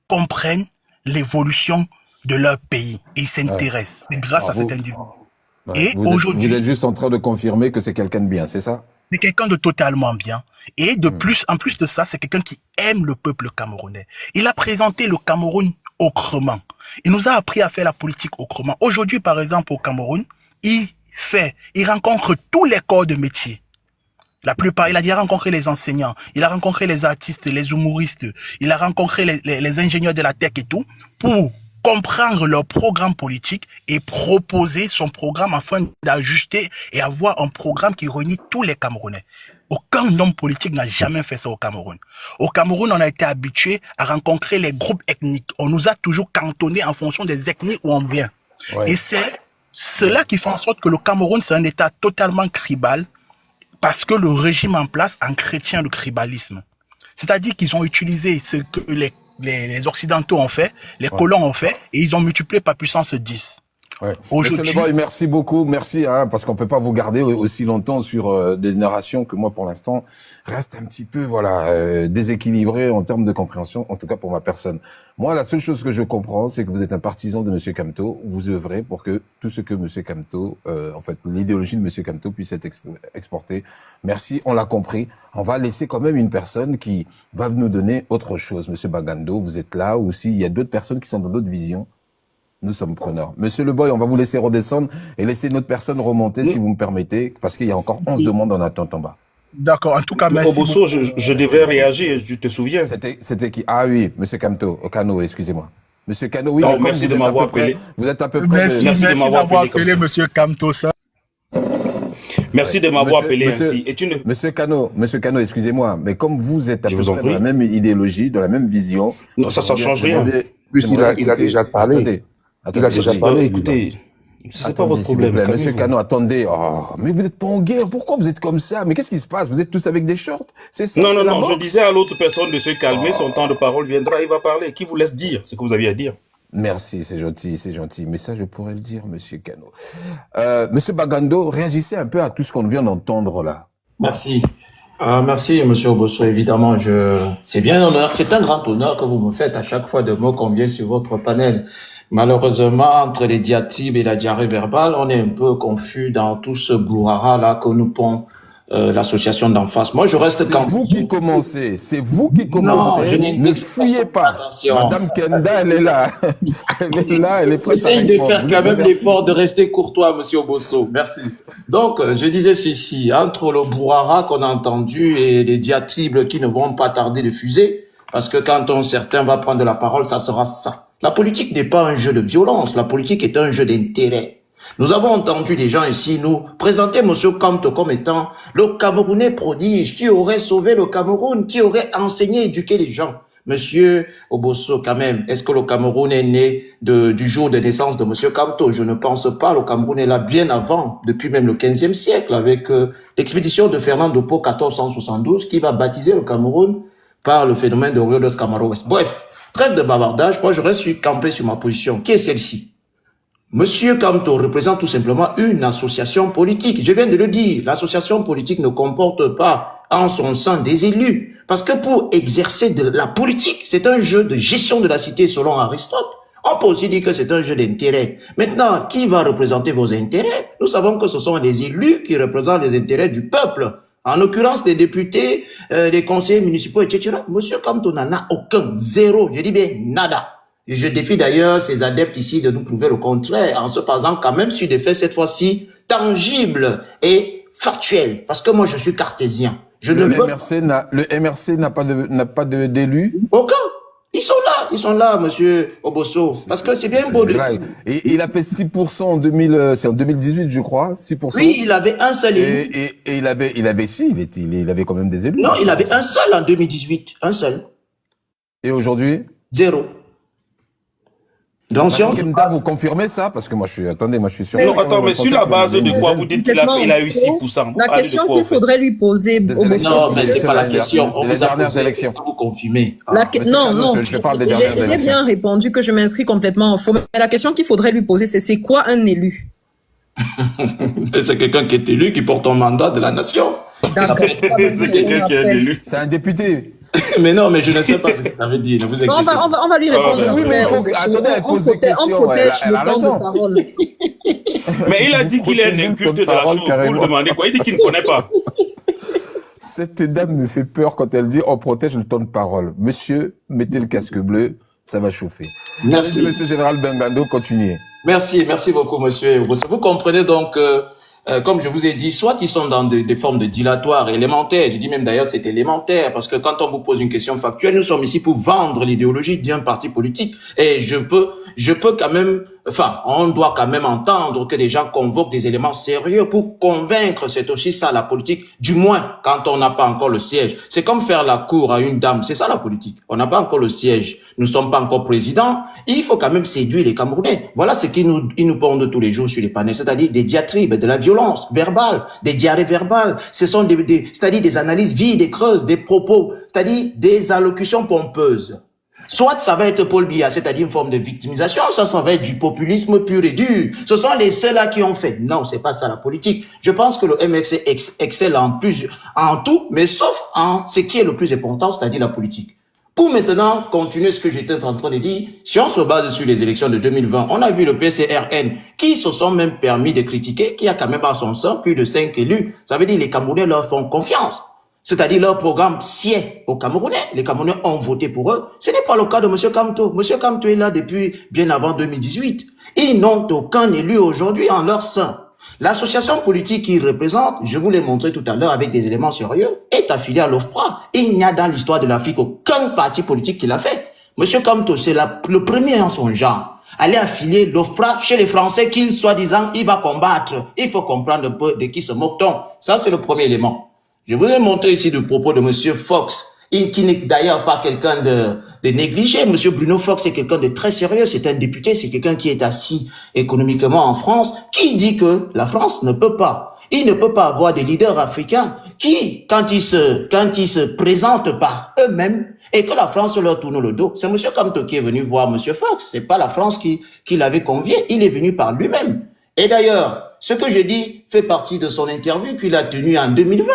comprennent l'évolution de leur pays et ils s'intéressent. C'est grâce à cet individu. Et aujourd'hui, vous êtes juste en train de confirmer que c'est quelqu'un de bien, c'est ça? C'est quelqu'un de totalement bien. Et de plus, en plus de ça, c'est quelqu'un qui aime le peuple camerounais. Il a présenté le Cameroun autrement. Il nous a appris à faire la politique autrement. Aujourd'hui, par exemple, au Cameroun, il rencontre tous les corps de métier. La plupart, il a déjà rencontré les enseignants, il a rencontré les artistes, les humoristes, il a rencontré les ingénieurs de la tech et tout, pour comprendre leur programme politique et proposer son programme afin d'ajuster et avoir un programme qui réunit tous les Camerounais. Aucun homme politique n'a jamais fait ça au Cameroun. Au Cameroun, on a été habitué à rencontrer les groupes ethniques. On nous a toujours cantonnés en fonction des ethnies où on vient. Ouais. Et c'est cela qui fait en sorte que le Cameroun, c'est un État totalement tribal parce que le régime en place entretient le tribalisme. C'est-à-dire qu'ils ont utilisé ce que les Occidentaux ont fait, les colons ont fait, et ils ont multiplié par puissance 10. Ouais. Monsieur Le Boy, merci beaucoup, merci, parce qu'on peut pas vous garder aussi longtemps sur des narrations que moi, pour l'instant, reste un petit peu, déséquilibré en termes de compréhension, en tout cas pour ma personne. Moi, la seule chose que je comprends, c'est que vous êtes un partisan de Monsieur Kamto, vous œuvrez pour que tout ce que Monsieur Kamto, l'idéologie de Monsieur Kamto puisse être exportée. Merci, on l'a compris. On va laisser quand même une personne qui va nous donner autre chose. Monsieur Bagando, vous êtes là, ou s'il y a d'autres personnes qui sont dans d'autres visions, nous sommes preneurs. Monsieur Le Boy, on va vous laisser redescendre et laisser notre personne remonter, si vous me permettez, parce qu'il y a encore 11 demandes en attente en bas. D'accord, en tout cas, merci. Obosso, je devais réagir, tu te souviens? C'était qui? Ah oui, Monsieur Kamto, Kano, excusez-moi. Monsieur Kano, oui, non, merci de m'avoir appelé. Vous êtes à peu près... Merci d'avoir appelé Monsieur Kamto, ça. Merci de m'avoir appelé ainsi. Monsieur Kano, excusez-moi, mais comme vous êtes à peu près dans la même idéologie, dans la même vision... Non, ça ne change rien. Plus il a déjà parlé. Il a déjà parlé. Écoutez, c'est pas votre problème. Monsieur Kano, attendez. Oh, mais vous n'êtes pas en guerre. Pourquoi vous êtes comme ça? Mais qu'est-ce qui se passe? Vous êtes tous avec des shorts? C'est ça? Non. Je disais à l'autre personne de se calmer. Son temps de parole viendra. Il va parler. Qui vous laisse dire ce que vous aviez à dire? Merci, c'est gentil. Mais ça, je pourrais le dire, Monsieur Kano. Monsieur Bagando, réagissez un peu à tout ce qu'on vient d'entendre là. Merci. Merci, Monsieur Obosso. Évidemment, c'est bien honneur. C'est un grand honneur que vous me faites à chaque fois de mots qu'on vient sur votre panel. Malheureusement, entre les diatribes et la diarrhée verbale, on est un peu confus dans tout ce brouhaha là que nous pond l'association d'en face. Moi, je reste quand... C'est vous qui commencez. Non, ne fouillez pas. Attention. Madame Kenda, elle est là. Elle est prête. J'essaye de faire quand même l'effort de rester courtois, Monsieur Obosso. Merci. Donc, je disais ceci, entre le brouhaha qu'on a entendu et les diatribes qui ne vont pas tarder de fuser, parce que quand certains va prendre la parole, ça sera ça. La politique n'est pas un jeu de violence, la politique est un jeu d'intérêt. Nous avons entendu des gens ici nous présenter M. Kamto comme étant le Camerounais prodige qui aurait sauvé le Cameroun, qui aurait enseigné, éduqué les gens. Monsieur Obosso, quand même, est-ce que le Cameroun est né du jour de naissance de M. Kamto? Je ne pense pas. Le Cameroun est là bien avant, depuis même le 15e siècle, avec l'expédition de Fernando Po 1472 qui va baptiser le Cameroun par le phénomène de Rio dos Camaroes. Bref. Trêve de bavardage, moi je reste campé sur ma position. Qui est celle-ci? Monsieur Kamto représente tout simplement une association politique. Je viens de le dire, l'association politique ne comporte pas en son sein des élus. Parce que pour exercer de la politique, c'est un jeu de gestion de la cité selon Aristote. On peut aussi dire que c'est un jeu d'intérêt. Maintenant, qui va représenter vos intérêts? Nous savons que ce sont les élus qui représentent les intérêts du peuple. En l'occurrence, les députés, les conseillers municipaux, etc. Monsieur Kamto n'en a aucun, zéro, je dis bien nada. Je défie d'ailleurs ces adeptes ici de nous prouver le contraire, en se basant quand même sur des faits cette fois-ci tangibles et factuels. Parce que moi, je suis cartésien. Le MRC n'a pas d'élu. Aucun. Ils sont là, monsieur Obosso. Parce que c'est bien beau de... Et il a fait 6% en 2018, je crois, 6%. Oui, il avait un seul élu. Et il avait quand même des élus. Non, il avait un seul en 2018, un seul. Et aujourd'hui? 0. Donc, si vous confirmez ça? Parce que moi, je suis sûr. Non, attends, mais sur la base de quoi vous dites qu'il a eu 6%? La question qu'il faudrait lui poser... Non, mais c'est pas la question. On les vous a dernières posé, élections. est-ce que vous confirmez? Non. Je parle des dernières élections. J'ai bien répondu que je m'inscris complètement en faux. Mais la question qu'il faudrait lui poser, c'est quoi un élu? C'est quelqu'un qui est élu, qui porte un mandat de la nation. C'est quelqu'un qui est élu. C'est un député. Mais non, mais je ne sais pas ce que ça veut dire. Ne vous inquiétez pas. On va lui répondre. Oui, mais attendez, elle pose des questions. On protège Elle a le temps raison. de parole. Mais il a dit qu'il est un inculte de la chose. Vous le demandez quoi? Il dit qu'il ne connaît pas. Cette dame me fait peur quand elle dit on protège le temps de parole. Monsieur, mettez le casque bleu, ça va chauffer. Merci. Monsieur Général Bengando, continuez. Merci beaucoup, monsieur. Vous comprenez donc, comme je vous ai dit, soit ils sont dans des formes de dilatoires élémentaires. Je dis même d'ailleurs c'est élémentaire parce que quand on vous pose une question factuelle, nous sommes ici pour vendre l'idéologie d'un parti politique. Et je peux quand même, on doit quand même entendre que des gens convoquent des éléments sérieux pour convaincre. C'est aussi ça la politique. Du moins, quand on n'a pas encore le siège. C'est comme faire la cour à une dame. C'est ça la politique. On n'a pas encore le siège. Nous ne sommes pas encore présidents. Il faut quand même séduire les Camerounais. Voilà ce qu'ils nous pondent tous les jours sur les panels. C'est-à-dire des diatribes, de la violence verbale, des diarrhées verbales. Ce sont c'est-à-dire des analyses vides et creuses, des propos, c'est-à-dire des allocutions pompeuses. Soit ça va être Paul Biya, c'est-à-dire une forme de victimisation, ça va être du populisme pur et dur. Ce sont les ceux-là qui ont fait. Non, c'est pas ça la politique. Je pense que le MRC excelle en tout, mais sauf en ce qui est le plus important, c'est-à-dire la politique. Pour maintenant continuer ce que j'étais en train de dire, si on se base sur les élections de 2020, on a vu le PCRN qui se sont même permis de critiquer, qui a quand même à son sein plus de 5 élus. Ça veut dire que les Camerounais leur font confiance. C'est-à-dire leur programme sied aux Camerounais. Les Camerounais ont voté pour eux. Ce n'est pas le cas de M. Kamto. M. Kamto est là depuis bien avant 2018. Ils n'ont aucun élu aujourd'hui en leur sein. L'association politique qu'ils représentent, je vous l'ai montré tout à l'heure avec des éléments sérieux, est affiliée à l'OFPRA. Il n'y a dans l'histoire de l'Afrique aucun parti politique qui l'a fait. M. Kamto, c'est le premier en son genre. Aller affilier l'OFPRA chez les Français qu'il, soi-disant, il va combattre. Il faut comprendre un peu de qui se moque-t-on. Ça, c'est le premier élément. Je vous ai montré ici le propos de M. Fox, qui n'est d'ailleurs pas quelqu'un de négligé. M. Bruno Fox est quelqu'un de très sérieux, c'est un député, c'est quelqu'un qui est assis économiquement en France, qui dit que la France ne peut pas. Il ne peut pas avoir des leaders africains qui, quand ils se présentent par eux-mêmes, et que la France leur tourne le dos. C'est M. Kamto qui est venu voir M. Fox, c'est pas la France qui l'avait convié, il est venu par lui-même. Et d'ailleurs, ce que je dis fait partie de son interview qu'il a tenue en 2020.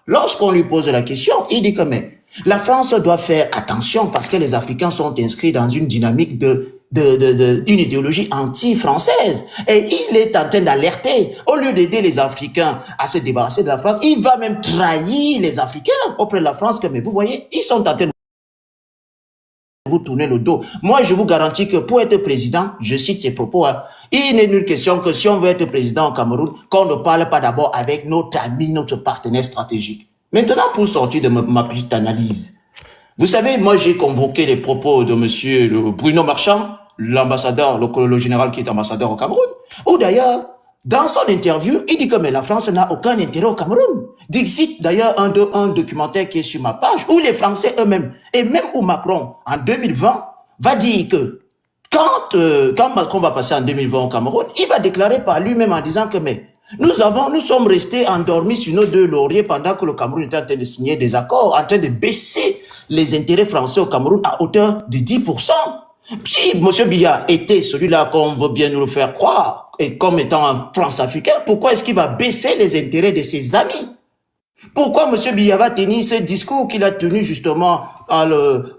Lorsqu'on lui pose la question, il dit que mais la France doit faire attention parce que les Africains sont inscrits dans une dynamique une idéologie anti-française. Et il est en train d'alerter. Au lieu d'aider les Africains à se débarrasser de la France, il va même trahir les Africains auprès de la France. Mais vous voyez, ils sont en train de vous tourner le dos. Moi, je vous garantis que pour être président, je cite ses propos, il n'est nulle question que si on veut être président au Cameroun, qu'on ne parle pas d'abord avec notre ami, notre partenaire stratégique. Maintenant, pour sortir de ma petite analyse, vous savez, moi, j'ai convoqué les propos de monsieur Bruno Marchand, l'ambassadeur, le général qui est ambassadeur au Cameroun, ou d'ailleurs, dans son interview, il dit que mais la France n'a aucun intérêt au Cameroun. Dixit d'ailleurs un documentaire qui est sur ma page, où les Français eux-mêmes, et même où Macron, en 2020, va dire que quand Macron va passer en 2020 au Cameroun, il va déclarer par lui-même en disant que mais nous sommes restés endormis sur nos deux lauriers pendant que le Cameroun était en train de signer des accords, en train de baisser les intérêts français au Cameroun à hauteur de 10%. Si M. Biya était celui-là qu'on veut bien nous le faire croire, et comme étant un France-africain, pourquoi est-ce qu'il va baisser les intérêts de ses amis? Pourquoi M. Biya va tenir ce discours qu'il a tenu justement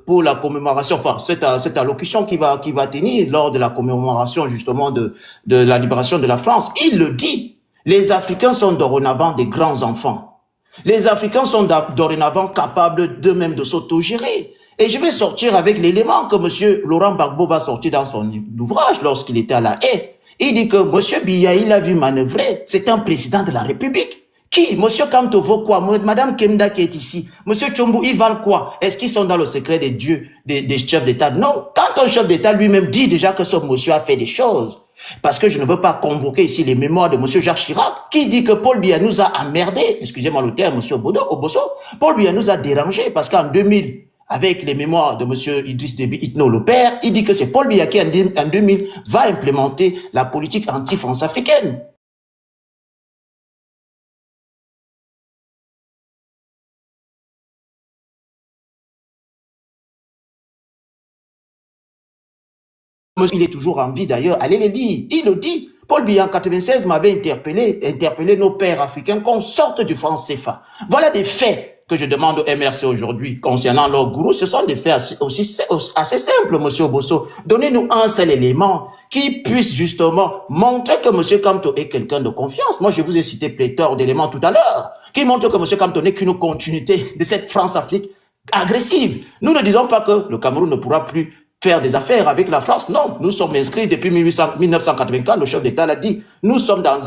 pour la commémoration, enfin cette allocution qu'il va tenir lors de la commémoration justement de la libération de la France? Il le dit, les Africains sont dorénavant des grands enfants. Les Africains sont dorénavant capables d'eux-mêmes de s'autogérer. Et je vais sortir avec l'élément que M. Laurent Gbagbo va sortir dans son ouvrage lorsqu'il était à La Haye. Il dit que M. Biya, il a vu manœuvrer. C'est un président de la République. Qui? M. Kamto vaut quoi? Mme Kemda qui est ici. M. Tchombo, ils valent quoi? Est-ce qu'ils sont dans le secret des dieux, des chefs d'État? Non. Quand un chef d'État lui-même dit déjà que ce monsieur a fait des choses, parce que je ne veux pas convoquer ici les mémoires de M. Jacques Chirac, qui dit que Paul Biya nous a emmerdés, excusez-moi le terme, M. Obosso, Paul Biya nous a dérangés, parce qu'en 2000, avec les mémoires de M. Idriss Déby Itno, le père, il dit que c'est Paul Biya qui, en 2000, va implémenter la politique anti-France africaine. Il est toujours en vie d'ailleurs, allez le dire, il le dit. Paul Biya en 96 m'avait interpellé nos pères africains qu'on sorte du franc CFA. Voilà des faits que je demande au MRC aujourd'hui concernant leur gourou. Ce sont des faits assez simples, M. Obosso. Donnez-nous un seul élément qui puisse justement montrer que M. Kamto est quelqu'un de confiance. Moi, je vous ai cité pléthore d'éléments tout à l'heure, qui montrent que M. Kamto n'est qu'une continuité de cette France-Afrique agressive. Nous ne disons pas que le Cameroun ne pourra plus faire des affaires avec la France. Non, nous sommes inscrits depuis 1984, le chef d'État l'a dit. Nous sommes dans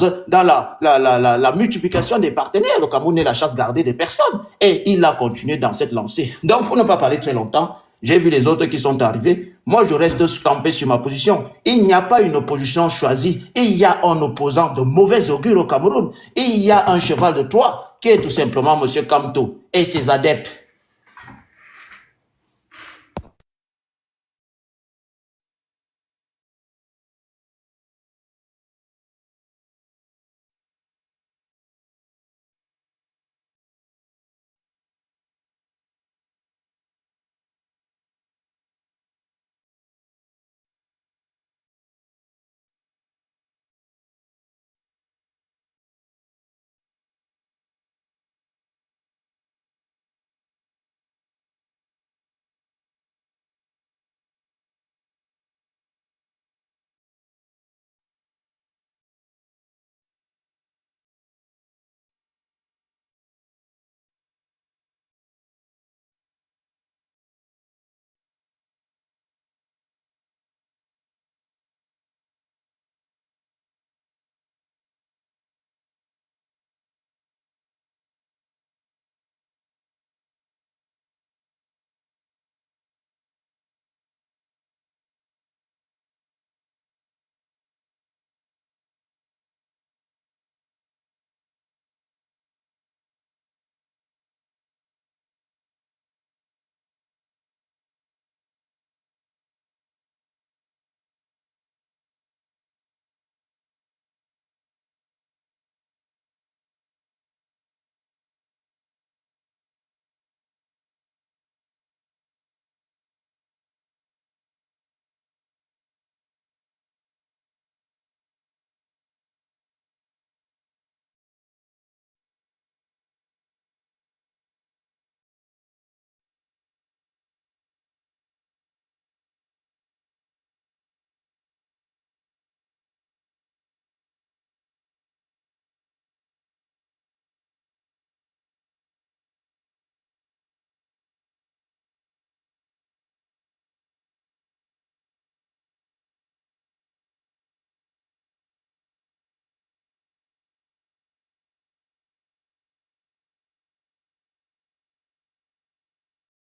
la multiplication des partenaires. Le Cameroun est la chasse gardée des personnes. Et il a continué dans cette lancée. Donc, pour ne pas parler très longtemps, j'ai vu les autres qui sont arrivés. Moi, je reste campé sur ma position. Il n'y a pas une opposition choisie. Il y a un opposant de mauvais augure au Cameroun. Il y a un cheval de Troie qui est tout simplement M. Kamto et ses adeptes.